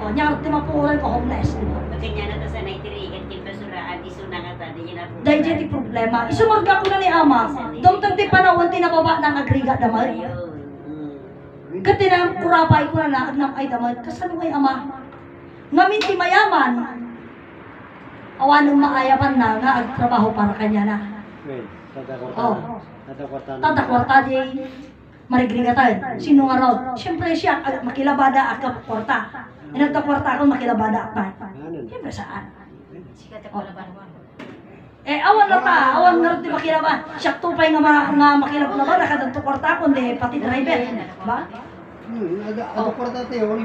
O, nyarap di mapurang ka homeless. Diba? Kanya na to sa naitirigan, kaya basuraan, iso na nga ta, di na po. Dahil dyan di problema. Isumagka ko na ni Ama. Dumtang di panahon, tinababa ng agriga damay. Kati na kurapay ko na agnam ay damay. Kasano ay Ama? Ngamin ti mayaman. Awanong maayapan na nga agtrabaho para kanya na. Oh. Tatakwarta di marigrigatan. Sino nga raw? Siyempre siya, makilabada at kapakwarta. Nagtakwarta ako makilabada at pa. Siyempre saan? Sikat ako laban mo. Eh, awan na ta, awan nga rin di makilaban. Siya tupay nga makilaban, nakadagto kwarta kundi pati driver. Ba? Ano kwarta tayo?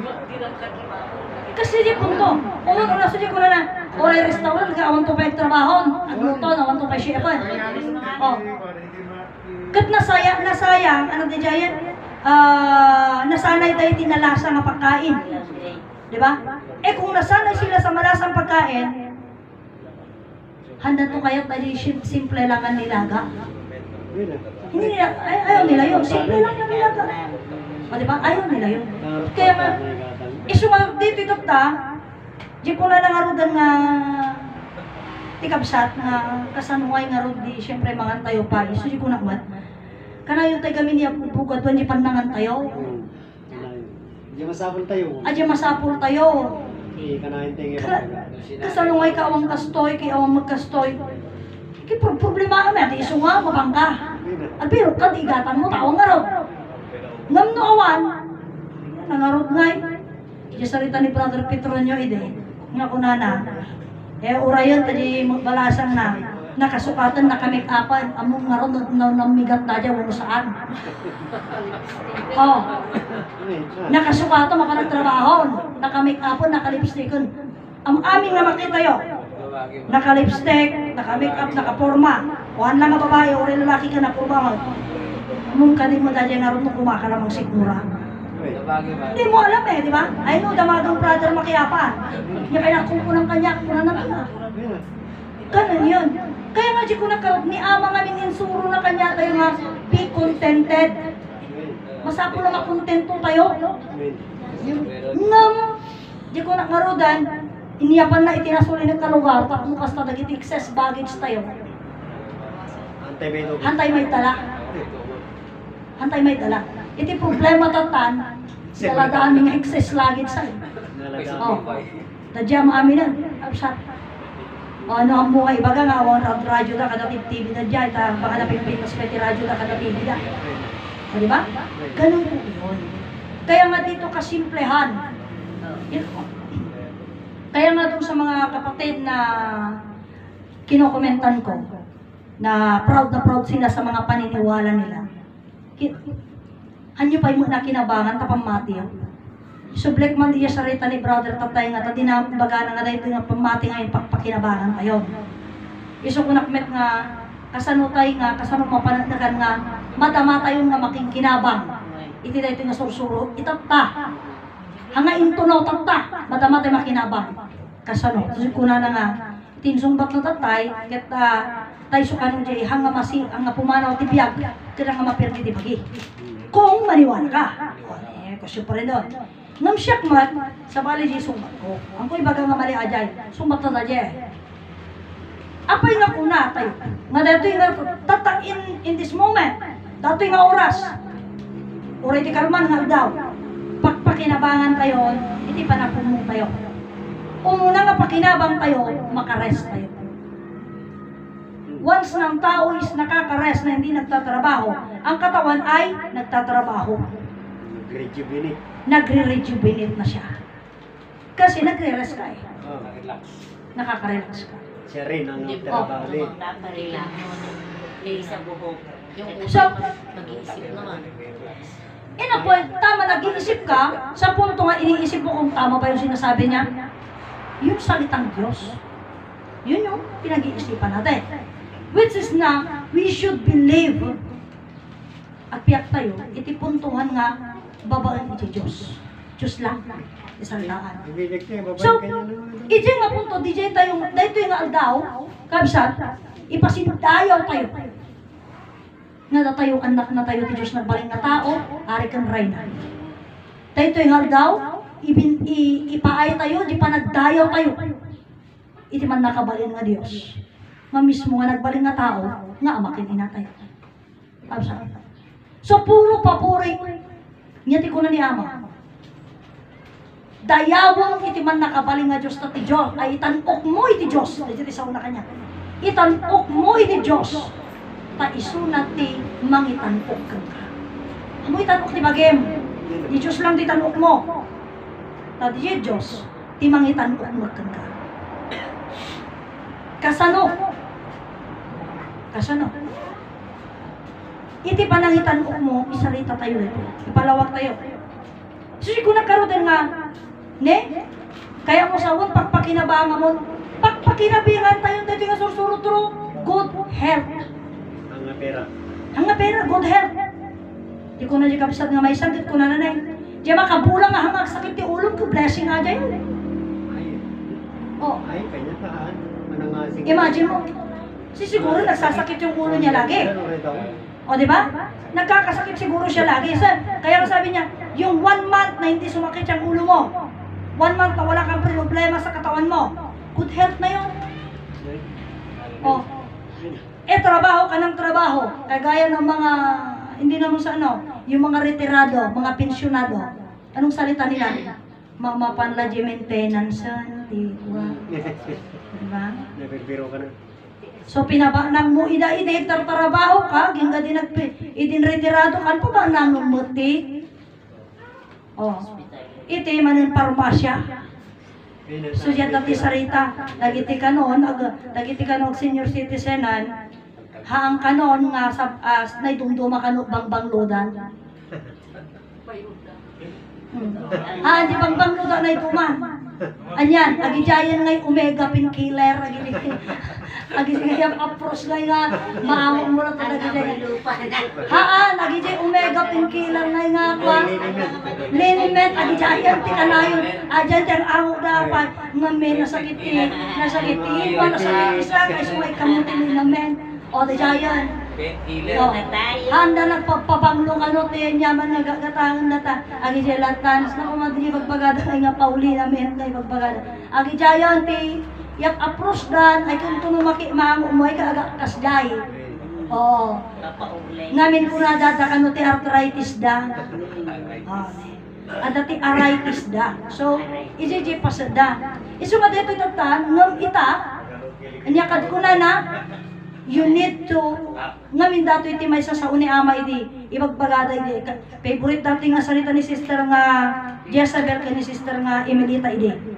Kasi di punto. Awan ko na sa ko na oray restaurant ka, awan tupay trabaho. At luton, awan tupay chefan. Oh. Kat nasayang, ano di jayan? Nasanay tayo tinalasa nga pagkain. Di ba? Eh kung nasanay sila sa malasang pagkain, handa to kayo tayo simple lang ang nilaga. Hindi nila, ayaw nila yun. Simple lang ang nilaga. O diba? Ayaw nila yun. Kaya nga, isumal dito ito ta, di ko na nangarudan nga tikabsat nga kasanuay nga rod di siyempre mga tayo pa. Iso di ko nakmat. Kana yung tayo kami niya pupugad doon di panangan tayo. Di masapol tayo. Adya masapul tayo. Kanahin tayo. Kasalungay ka awang kastoy, kaya awang magkastoy. Kaya problema kami, at iso nga, mabangka. At pero ka, igatan mo, tawang ngarot. Ngam no awan, nangarot ngay. Diya sarita ni Brother Petronio, ide, nga kunana. Eh, urayon, tadi balasang na, nakasukatan, nakamikapan, among ngarot, namigat na dyan, wala saan. Oh. Nakasukatan, makanagtrabaho, nakamikapon, nakalipstikon. Ang aming na makita yun, nakalipstick, naka-make up, naka-forma. Kuhan lang nga babae, o rin lalaki ka na forma. Mung kanin mo dahil nga rin mo kumakalamang sigmura. Hindi mo alam eh, di ba? Ay no, damadong brother makiyapan. Hindi kaya kukunan kanya, kukunan na kanya. Ganun yun. Kaya nga di ko nakaroon, ni ama nga insuro na kanya tayo nga, be contented. Masapo na makontento tayo. Ngam, di ko nakaroon, iniyapan na itinasuli ng kalugar, tapos basta naging excess baggage tayo. Hantay may dala. Hantay may dala. Iti problema tatan, daladaan mga excess luggage sa'yo. Oh, nadya maamin na. Absat. O ano ang buhay, baga nga, radyo na kada TV na dyan, baka napipintas pwede radyo na kada TV na. O diba? Ganun po yun. Kaya nga dito kasimplehan. Kaya nga doon sa mga kapatid na kinokomentan ko, na proud sila sa mga paniniwala nila. Hanyo pa yung na kinabangan, tapamati yun. Sublek man diya sa rita ni brother tatay nga, tadi na baga na nga dahil nga pamati ngayon pagpakinabangan tayo. Iso ko nakmet nga, kasanutay nga, kasano mapanagdagan nga, madama tayo nga making kinabang. Iti dahil nga sursuro, itata. Hanga intunaw tata, madama tayo makinabang. Kasano, kasi kuna na nga, tinsumbat na tatay, ket tayo sukanong diya, hanga masi, hanga pumanaw tibiyag, kaya nga mapirmi di pagi. Kung maniwala ka. Kasi pa rin doon. Ngam siyak mat, sa bali di sumbat ko. Ang ko'y baga nga mali ajay, sumbat na dye. Apay nga kuna tayo. Nga dato'y nga, tatang in this moment, dato'y nga oras. Oray ti karman nga daw. Pagpakinabangan tayo, hindi pa napumong tayo. Umuna nga pakinabang tayo, makarest tayo. Once ng tao is nakaka-rest na hindi nagtatrabaho, ang katawan ay nagtatrabaho. Nagre-rejuvenate na siya. Kasi nagre-rest ka eh. Nakaka-relax ka. Siya rin ang Hindi po, trabaho rin. naparila. Yung sa buhok. Yung So, mag-iisip naman. Tama, nag-iisip ka, sa punto nga iniisip mo kung tama ba yung sinasabi niya. Yung salitang Diyos, yun yung pinag-iisipan natin. Which is na, we should believe. At piyak tayo, itipuntuhan nga, babaan iti Diyos. Diyos lang, isang daan. So, iti nga punto, DJ tayo, dahito yung aldaw, kabsat, ipasindayaw tayo. Nga tayo, anak na tayo ti Diyos nagbaling na tao, ari kang reyna. Dahito yung aldaw, ipaay tayo, di pa nagdayaw tayo. Iti man nakabalin nga Diyos. Mismo nga nagbaling nga tao, nga amakin inatay. Kabsat. So, puro papuri. Ngati ko na ni Ama. Dayawang iti man nakabaling nga Diyos na ti Diyos, ay itanok mo iti Diyos. Iti sa una kanya. Itanok mo iti Diyos. Paisunat ti mangitanok kang ka. Amo itanok ti bagem. Di Diyos lang ti tanok mo. Tadi di Diyos, ti mangitanok mo kang ka. Kasano? Kasano? Iti panangitanok mo, isarita tayo dito. Ipalawak tayo. So, kung nagkaroon nga, ne? Kaya mo sawon, pagpakinabangan mo, pagpakinabangan tayo dito nga sursuro-turo, good health. Ang pera. Ang pera, good health. Di ko na di kapsat nga may sakit ko na nanay. Di makabulang nga hamag sakit ti ulong ko, blessing nga dyan. Oh. Ay, kanya taan. Imagine mo, siguro nagsasakit yung ulo niya lagi. O, di ba? Nagkakasakit siguro siya lagi. Kaya sabi niya, yung 1 month na hindi sumakit yung ulo mo, 1 month na wala kang problema sa katawan mo, good health na yun. O, trabaho ka ng trabaho. Kagaya ng mga, hindi naman sa yung mga retirado, mga pensyonado. Anong salita nila? Mapanlaji maintenance, diba? Diba? Nagbiro ka na. So pinabaanan mo ida-ida tartarabaho ka, ginga idin retirado kan pa ba nanumuti? Oh. Iti manen parmasya. So diyan dati sarita, dagiti kanon senior citizenan, haang kanon nga sa naidumduma kano bangbanglodan. Di bangbanglodan na ituman. Anyan, agijayan ngay omega painkiller, Agi nga approach nga maamo mo na talaga dyan. lupa na. Lagi dyan omega painkiller na nga kwa. Liniment, agi dyan yan tikanayon. Dyan dyan amo dapat nga may nasakitin, iba, nasakit isa, kasi may kamutin linament. O, di dyan yan. O, handa nagpapabanglong ano, tiyan yaman nagagatangan na ta. Agi dyan latanas na kumadili magbagada nga pauli namin ngay magbagada. Agi dyan yan, yak approach dan ay kung tumumaki maamumoy ka aga kasday. Oo. Ngamin ko na data kano ti arthritis da. Ada ti arthritis da. So, iji pasada. Isu nga dito tatan ngam ita anya kad kuna na you need to ngamin dato iti may sasauni ama iti ibagbagada iti favorite dati nga salita ni sister nga Jezabel ka ni sister nga Emelita iti.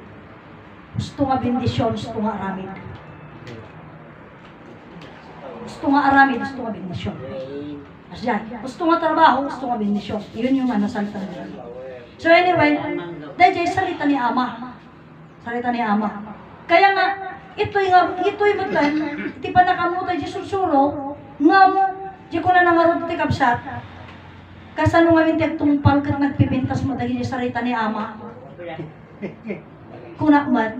Gusto nga bendisyon, gusto nga aramid. Gusto nga aramid, gusto nga bendisyon. Asya, gusto nga trabaho, gusto nga bendisyon. Yun yung salita nila. So anyway, dahil salita ni Ama. Salita ni Ama. Kaya nga, ito'y betul, iti pa nakamutay di susuro, nga mo, di ko na nangarod ti kapsat. Kasano nga minti tungpal kat nagpipintas mo dahil di salita ni Ama. Kunak man,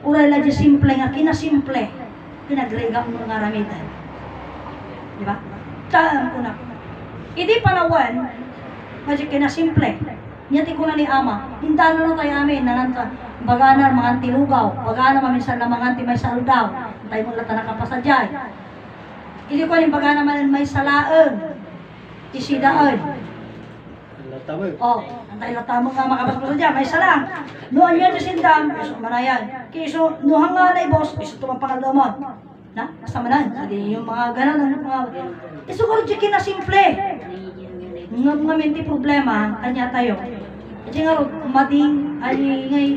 uray lang di simple nga, kinasimple, kinagrega mo nga ramitan. Di ba? Saan kunak? Idi panawan, nga kinasimple, nyati ko na ni Ama, hindalo na tayo amin, nananta, baganar mga antilugaw, baganar maminsan na mga anti may saldaw, tayo mo lata nakapasadyay. Idi ko rin baganar man may salaan, isidaan. Oh, antay lata mo nga makapasok dyan, may salang. Noon yan sa sindang, iso manayan. Kiso, nuhang nga na ibos, iso tumang mo. Na, basta manan. Hindi yung mga ganon, mga... Iso ko rin na simple. Nga minti problema, kanya tayo. Kasi nga rin, mading, ay ngay...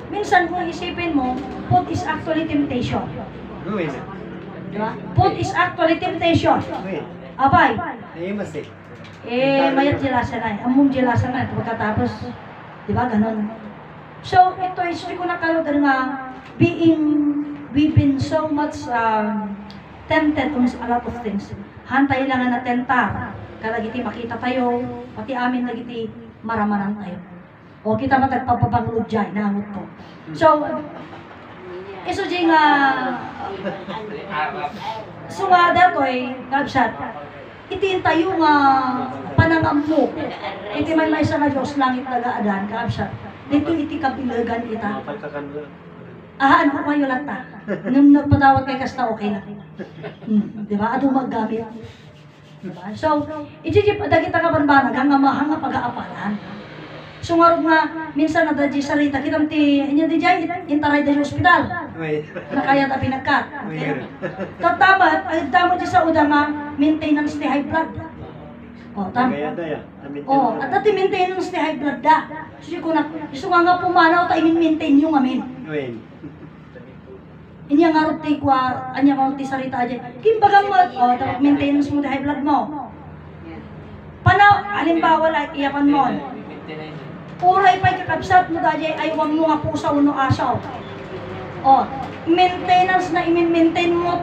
Minsan kung isipin mo, food is actually temptation. Diba? Food is actually temptation. Abay. Mayat jelasan na among jelasan na pagkatapos, di ba, ganon. So, ito is, ko nakalod nga, we've been so much tempted on a lot of things. Hantay lang na tentar, kalagiti makita tayo, pati amin nagiti maramanan tayo. O kita matagpapabanglod dyan, naangot ko. So, iso dyan nga, sumada ko kabsat, itin tayo nga panangammo. Iti may isa nga Diyos langit nagaadan, kaabsat. Dito iti kabilagan ita. Ano ko kayo lata? Nung nagpatawag kay kasta, okay lang. Diba? Ano maggamit? Diba? So, iti kita kabanbanag, hanga pag-aapalan. Sungarog nga, minsan na dadji sarita, kitang inya di jay, intaray da yung ospital. Na kaya ta pinagkat. Tatamat, ay damo di sa uda nga, maintenance ni high blood. O, tama. O, at dati maintenance ni high blood da. Susi ko na, gusto nga pumanaw, ta i-maintain yung amin. Inya nga ruti kwa, anya nga ruti sarita aja. Kimbaga mo, o, tapos maintenance mo di high blood mo. Panaw, halimbawa, like, iyapan mo. Uray pa'y kakabsat mo dahil ay huwag mo nga pusa uno asaw. O, maintenance na i-maintain mo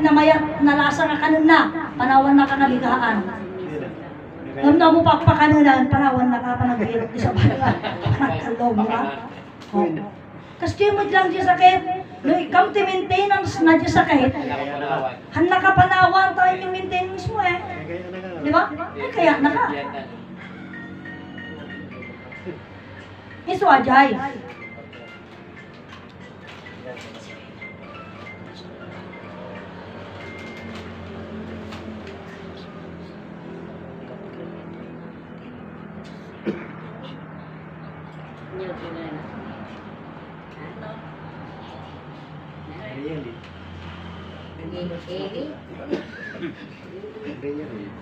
na mayat na lasa nga kanon na, panawan na ka naligaan. Nung na mo pakpakanunan, panawan na ka pa nag-iirot sa baga. Panagkalaw mo ba? O. Kasi mo lang di sakit, no ikaw ti maintenance na di sakit, handa ka panawan tayo yung maintenance mo eh. Di ba? Ay kaya na ka. Isu ajay.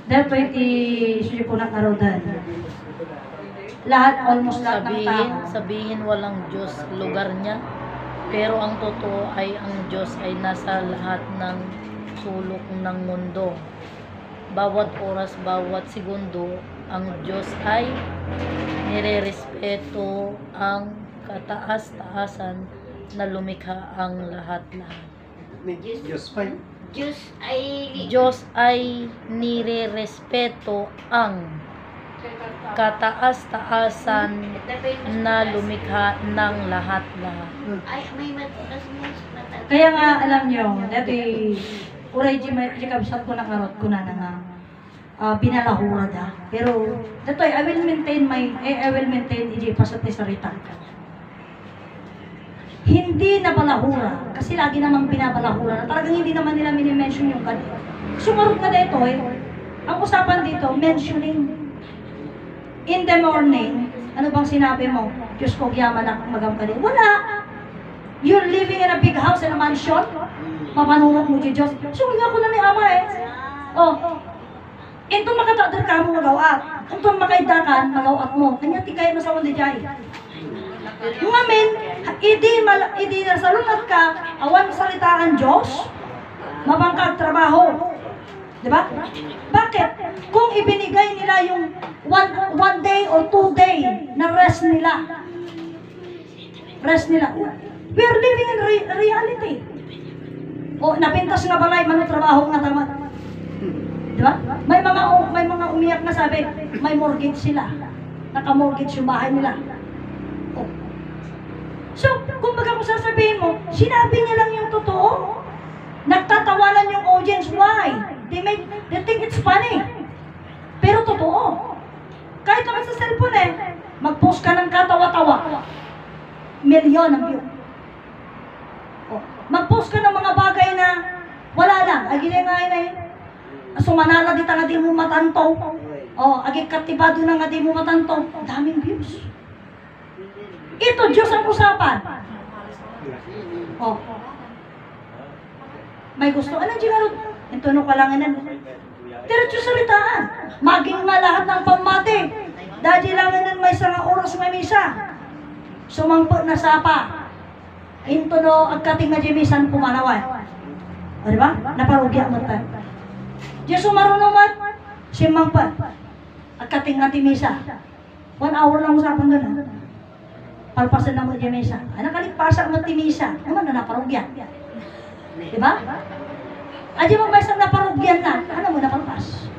Dahil po iti ko na karodan. Lahat, almost lahat ng tao. Sabihin walang Diyos lugar niya. Pero ang totoo ay ang Diyos ay nasa lahat ng sulok ng mundo. Bawat oras, bawat segundo, ang Diyos ay nirerespeto ang kataas-taasan na lumikha ang lahat-lahat. Ni Diyos pa. Diyos ay nire-respeto ang kataas-taasan na lumikha ng lahat-lahat. Kaya nga, alam nyo, dati, uray di kabisat ko na karot ko na nga, binalahura da. Pero, datoy, I will maintain iji pasat ni sarita. Hindi na balahura, kasi lagi namang binabalahura na talagang hindi naman nila minimension yung God. Sumarot ka dito ang usapan dito, mentioning. In the morning, ano bang sinabi mo? Diyos ko, yaman ako magampalin. Wala! You're living in a big house, in a mansion. Mapanunok mo di Diyos. Sungin ako na ni Ama Ito makatadar ka mo magawat. Ito makaidakan, magawat mo. Kanya ti kayo masawan di jay. Ngamin, idi nasalunat ka, awan salitaan Diyos, mabangkag trabaho. Diba? Bakit? Kung ibinigay nila yung one day or 2 day na rest nila, we are living in reality. O, napintas nga balay, trabaho nga tama. Diba? May mga umiyak na sabi, may mortgage sila. Naka-mortgage yung bahay nila. O. So, kung baga kung sasabihin mo, sinabi niya lang yung totoo. Nagtatawanan yung audience. Why? They think it's funny. Pero totoo. Kahit naman sa cellphone mag-post ka ng katawa-tawa. Milyon ang view. O. Mag-post ka ng mga bagay na wala lang. Agilay nga sumanala dita nga di mo matanto. O, agi katibado na nga di mo matanto. Daming views. Ito, Diyos ang usapan. O. May gusto. Anong ginarot? Ito no kalanganan. Diretso salitaan. Maging nga lahat ng pamati. Dahil langanan may isang oras may misa. Sumangpo na sapa. Ito no, agkating nga jimisan pumanawan. O diba? Naparugya mo tayo. Diyos sumarunong mat, simangpa. Agkating nga timisa. 1 hour lang usapan doon. Palpasan na mo jimisa. Nakalipasa mo timisa. Naman na naparugya. Diba? Adi mo ba isang naparugyan na? Ano mo napalpas?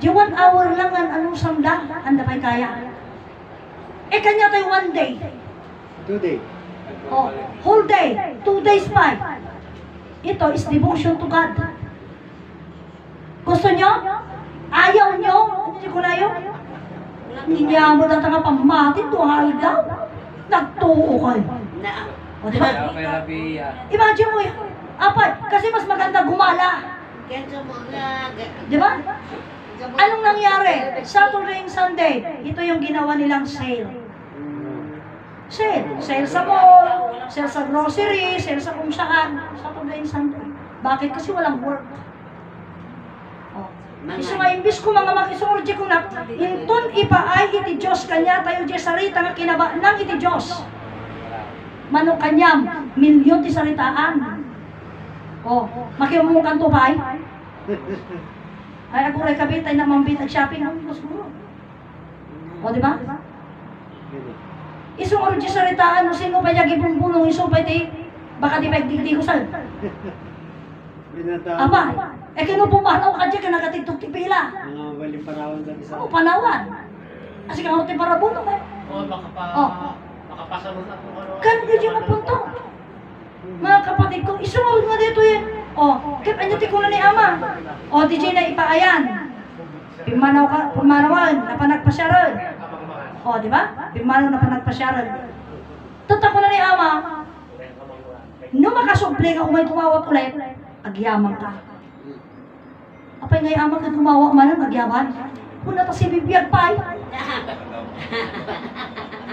Di 1 hour lang anong samda? Anda pa'y kaya. Kanya tayo 1 day. 2 day. Oh, whole day. 2 days pa. Ito is devotion to God. Gusto nyo? Ayaw nyo? Ano nyo kunayo? Hindi mo na tanga pamati. Tuhal daw. Nagtuo kayo. O diba? Imagine mo yun. Apay, kasi mas maganda gumala. Diba? Anong nangyari? Saturday and Sunday, ito yung ginawa nilang sale. Sale sa mall, sale sa grocery, sale sa kung saan. Saturday and Sunday. Bakit? Kasi walang work. Iso nga, imbis ko mga makisurgi ko na, intun ipaay iti Diyos kanya, tayo di sarita nga kinaba ng iti Diyos. Mano kanyam, milyon ti saritaan. Makiyaw mo kanto ba ay? Ay, ako rin kabitay na mambit at shopping ang siguro. Diba? Isungaro di saritaan, no sino pa yagi bumbulong, iso pa iti, baka di pagdigdi ko saan. Aba, kinupumanaw ka dyan, kanagatigtog ti pila. Mga baling panawan sa isa. Panawan. Kasi kang ti parabunong Makapasalon ako. Ganun yung napunto. Mga kapatid ko, isunod nga dito yan. Kaya anyati ko na ni Ama. DJ na ipaayan. Pumanawan, napanagpasyaran. Di ba? Pimanaw na panagpasyaran. Tutak ko na ni Ama. Nung makasuble nga umay tumawag ulit, agyaman ka. Apay ngay Ama ka tumawag man ang agyaman. Kung nata si bibiyag pa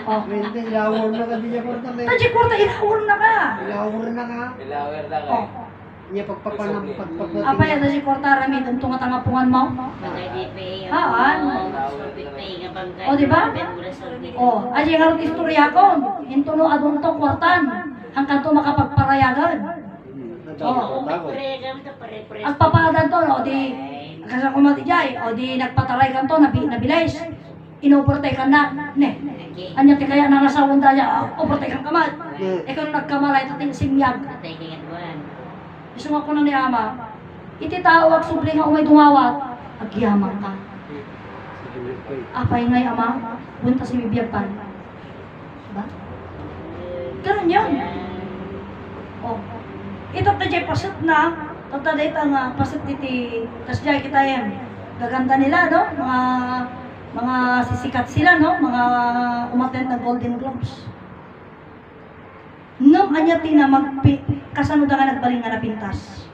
Hindi, ilawar na ka, di niya porta may. Tadji kurta, ilawar na ka. Ilawar na ka. Niya pagpapanam, pagpapating. Apa yan tadji kurta rami, dun tunga tangapungan mo? Haan. Diba? Aji nga rin istorya ko. Into no adun to kwartan. Hanggang to makapagparayagan. Agpapadan to, di kasi kumati jay, di nagpataray kan to, nabilays. Inopertay ka na, anya ti kaya nangasawon daya, opertay kang kamat. Kung nagkamalay tating simyag. Gusto nga ko nang ni ama. Ititawag subli nga umay dumawat. Agyaman ka. Apay ngay ama. Bunta si bibiyagpan. Diba? Ganun yun. Oh. Ito ta jay pasit na. Tataday ta nga pasit iti. Tas jay kita yan. Gaganda nila, no? Mga sisikat sila, no? Mga umattend na Golden Globes. Ngam anya ti na kasano da nga nagbaling nga napintas.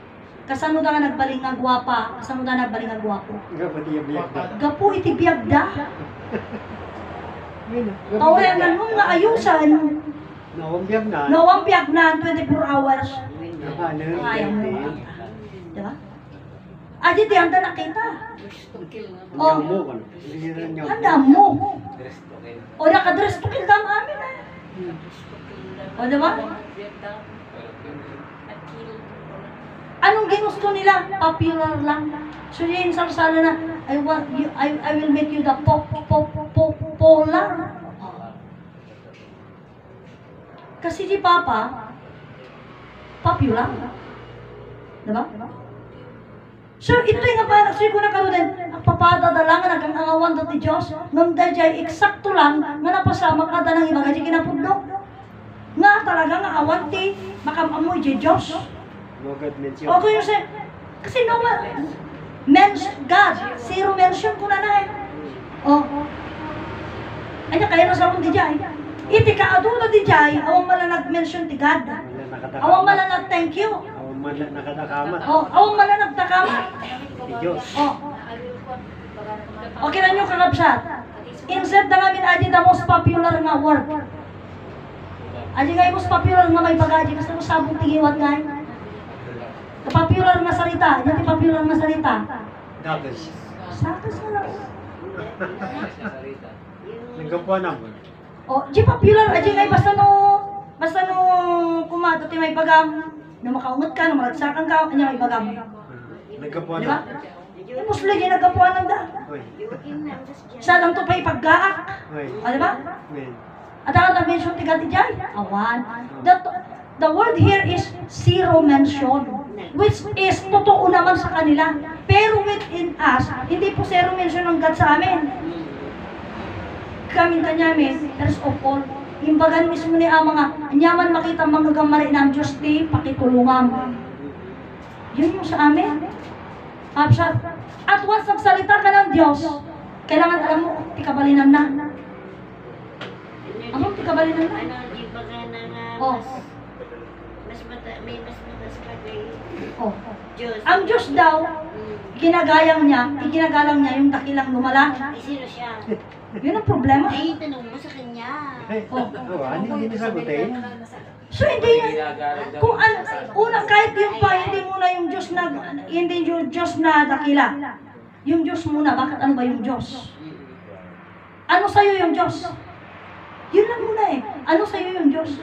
Kasano da nga nagbaling nga gwapa, kasano da nagbaling nga gwapo. Gapo iti biyagda. Tawayan mo nga ayusan. Nawang biyag na 24 hours. Ayaw mo. Diba? Adi di anda nakita. Oh, handa mo. O nakadress to kill dam amin eh. O diba? Anong ginusto nila? Popular lang. So yun sarsala na, I will make you the polar. Kasi si Papa, popular. Diba? So ito yung parang, so yung nakaroon ang papadadalangan, nagangangawan dati Diyos, ngam dahil eksakto lang, nga napasama ka ng iba, kasi kinapudlo. Nga talaga nga awan ti, makamamoy di Diyos. O kung yung kasi no, God, zero mention ko na eh. O, ay kaya na sa akong di Jai. Iti kaaduna di Jai, awang mala nag-mention ti God. Awang mala nag-thank you. Awang mala nagtakamat. Okay na nyo kakabsat. Instead na kami adi the most popular nga word. Adi nga yung most popular nga may bagaji, kasi mo sabong tigiwat nga eh. Popular na salita, yung popular na salita. Sakas na lang. Nagkapuan naman. O, di popular, adi nga basta no kumato ti may bagam, no makaungot ka, no maragsakan ka, kanya may bagam. Nagkapuan Di ba? naman. Yung musli, yung nagkapuan ng da. Sa lang to pa ipaggaak. O, di ba? At ako na-mention ti Gati Jai, awan. The word here is zero mention, which is totoo naman sa kanila. Pero within us, hindi po zero mention ng God sa amin. Kami kanyamin, there's of all. Imbagan mismo ni ama nga, anyaman makita mga gamari ng Diyos ti, pakitulungan. Yun yung sa amin. At once nagsalita ka ng Diyos, kailangan alam mo, tikabalinan na. Ano, tikabalinan na? Oh. May mas matas pa kay Oh. Diyos. Ang Diyos daw, iginagalang niya yung dakilang lumala. Ay, sino siya? Yun ang problema. Ay, tanong mo sa kanya. Hindi nasagutin. So hindi yan, kung kahit yun pa, hindi muna yung Diyos na, hindi yung Diyos na dakila. Yung Diyos muna, bakit ano ba yung Diyos? Ano sa'yo yung Diyos? Yun lang muna eh. Ano sa'yo yung Diyos?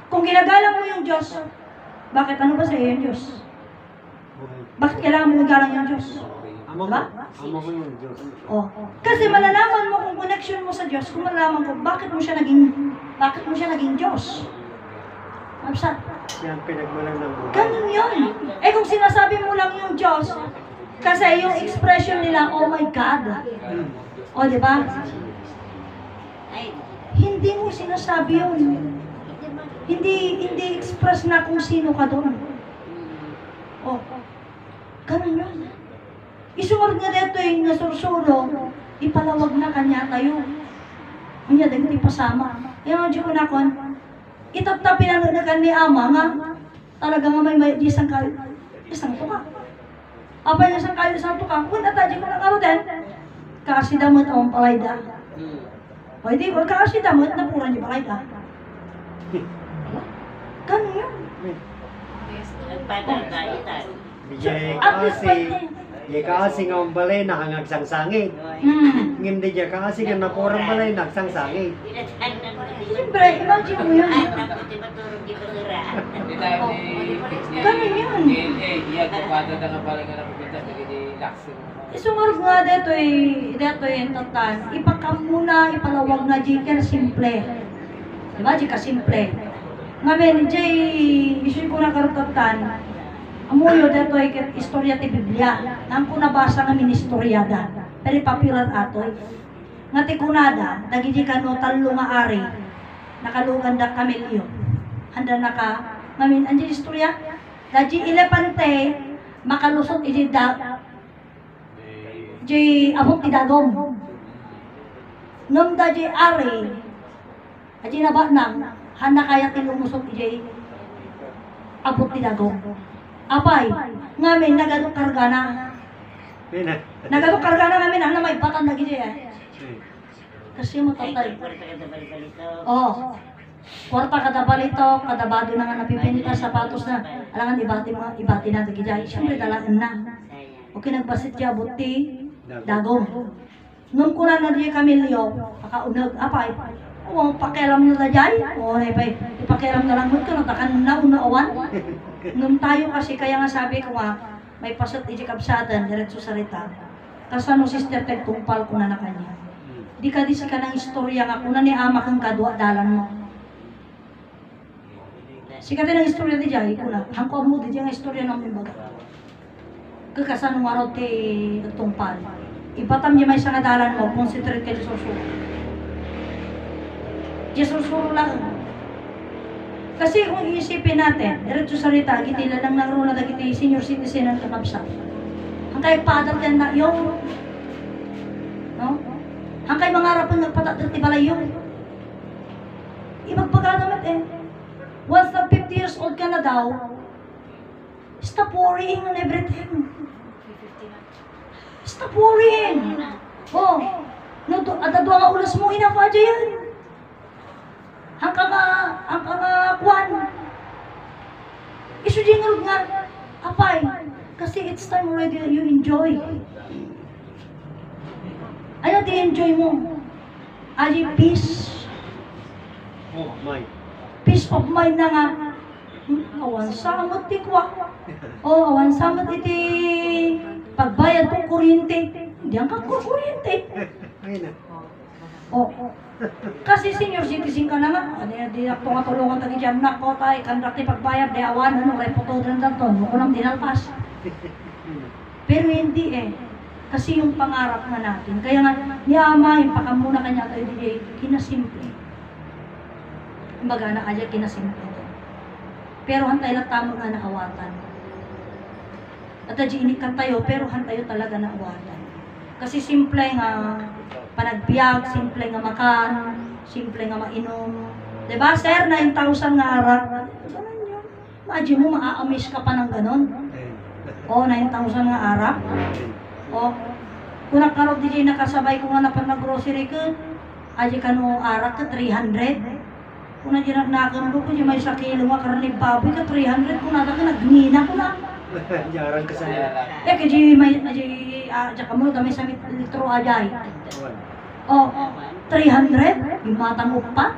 Kung ginagalang mo yung Diyos, bakit ano ba sa'yo yung Diyos? Bakit kailangan mo magalang yung Diyos? Diba? Ama ko yung Diyos. Oh. Kasi malalaman mo kung connection mo sa Diyos, kung malalaman ko bakit mo siya naging Diyos. Mabsa. Yan pinagmulan ng buhay. Ganun yun. Eh kung sinasabi mo lang yung Diyos, kasi yung expression nila, oh my God. O, di ba? Hindi mo sinasabi yun. Hindi express na kung sino ka doon. Oh. Ganun yun. Isunod nga dito yung nasursuro, ipalawag na kanya tayo. Kanya, dahil ipasama. Yung mga ko na kon, itatapin ang nagnagan ni ama nga, talaga nga may isang kayo. Isang to ka. Abay na isang kayo, isang to ka. Kung natadya ko na karo din, kasi damot ang palayda. O hindi, kasi damot na pura niyo palayda. Ganun yun. Nagpatagkaitan. Di kasi nga ang balay nakangagsangsangit. Hindi diya kasi nga naporang balay nagsangsangit. Siyempre, imagine mo yun. Nakuti maturog di basura. Ganun yun. Isungarog nga dito yung tatan. Ipakam muna, ipalawag na jiker simple. Diba, jika simple. Ngayon, isun ko na karutatan. Amuyo dito ay istorya ti Biblia. Nang ko nabasa nga ministoryada. Pero popular atoy. Nga ti kunada, dagiti kano talo nga ari. Nakalugan da kamelyo. Handa naka ngamin anji istorya. Daji ilepante makalusot iti da. Di abot ti dagom. Ngam daji ari. Aji naba nang handa kaya ti lumusot iti abot ti dagom. Apay, ngamin nagadok karga na. Nagadok karga na ngamin, hana may batan lagi siya. Kasi mo tatay. Oh, kwarta kada balito, kada bado na nga napipinta, sapatos na. Alangan ibati na lagi siya. Siyempre dalaan na. Okay, nagbasit siya, buti, dagom. Nung kuna na diya kamilyo, kakaunag, apay. O, pakialam nila dyan. O, ipakialam na lang mo ka, natakan na unaawan. Nung tayo kasi, kaya nga sabi ko nga, may pasat iti kapsatan, diretso sa rita. Kasano sister Ted kumpal ko na na kanya. Di ka di ka ng istorya nga, kuna ni ama kang kadwa dalan mo. Sika din ang istorya di jay, kuna. Hangko mo di jay ang istorya ng mga baga. Kakasano nga raw ti tungpal. Ibatam niya may isang dalan mo, concentrate kayo sa susunod. Jesus lang. Kasi kung iisipin natin, diretso sa rita, gitila lang ng runa na giti senior citizen ang kakabsa. Ang kay padar yan na yung, no? Ang kay mga harapan nagpatat ti balay yung. Ibagpaganamat eh. Once na 50 years old ka na daw, stop worrying on everything. Stop worrying. Oh, no, adadwa nga ulas mo, inapadya yan. Hangka nga kuwan. Isu jingle nga, apay, kasi it's time already that you enjoy. Ano di-enjoy mo? Ay, peace. Oh, my. Peace of mind na nga. Awan samot ti kwa. Oh, awan samot iti pagbayad kong kuryente. Hindi ang kuryente. Ay na. Oh, kasi senior citizen ka na nga. Di ako matulungan tagi dyan na ko tayo. Kandak ti pagbayad, di awan, repoto dyan danton. Huwag ko nang dinalpas. Pero hindi eh. Kasi yung pangarap na natin. Kaya nga, niyama, ipakamuna kanya tayo di kinasimple. Kumbaga na kaya kinasimple. Pero hantay lang tamo nga nakawatan. At adya inikan tayo, pero hantayo talaga nakawatan. Kasi simple nga panagbiag, simple nga makan, simple nga mainom. Diba, sir? 9,000 nga arak. Ganun yun. Imagine mo, maa-amaze ka pa ng ganon. O, 9,000 nga arak. O, kung nakarot di nakasabay ko nga na pag nag-grocery ka, aji ka no arak ka, 300. Kung na dyan nagnakamdo ko, may sa kilo nga karni baboy ka, 300. Kung nata ka, nagnina ko na. Jarang ka sa niya. Eh, kaya may, aja ka mo, dami sa litro ajay. O, 300, yung matang upa.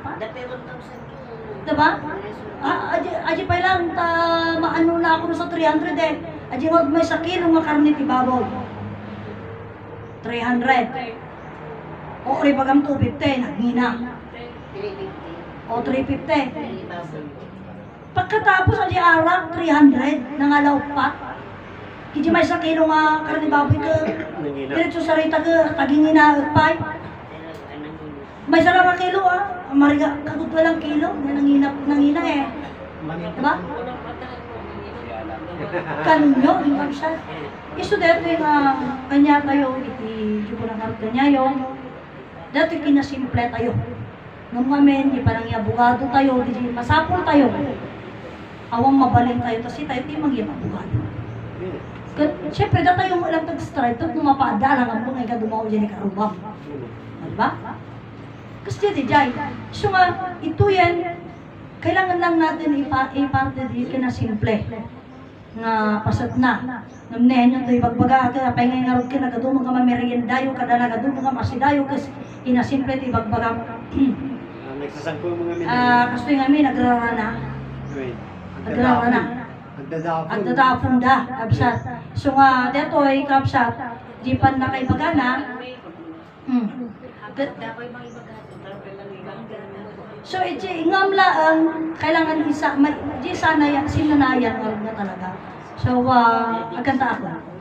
Diba? Aji pa lang, maano na ako sa 300 eh. Aji nga may sa kilo nga karni ti baboy. 300. O, ripagam 250, nagnina. O, 350. Pagkatapos, aji arak, 300, nangalaw pa. Kiji may sa kilo nga karni baboy ka. Diretso sa rita ka, tagingin na pay. May sarang kilo mariga, kagut walang kilo, nangina eh. Diba? Kanyo, di ba siya? Iso dito yung kanya tayo, iti jubo ng harap kanya yung dito kinasimple tayo. Nung amin, di parang abogado tayo, di masapol tayo. Awang mabaling tayo, kasi tayo di mangyang abogado. Siyempre, dito tayo walang tag-strike, ito mapaadalang ang mga ikadumaw dyan ni Karubam. Diba? Kasi di jay. So nga, ito yan, kailangan lang natin iparte di ka na simple. Nga pasat na. Namnehen nyo ito ibagbaga ka, apay ngay nga rin ka, nagadumang ka mameriendayo, kada nagadumang ka masidayo, kasi inasimple ito ibagbaga. Nagsasangko yung mga minit. Kasto yung amin, nagrara na. Nagrara na. Agdadapong da, kapsat. So nga, dito ay kapsat, jipan na kay bagana. So, iti ngam lang, kailangan isa, di sana yan, sinanayan nga talaga. So, agkanta ako.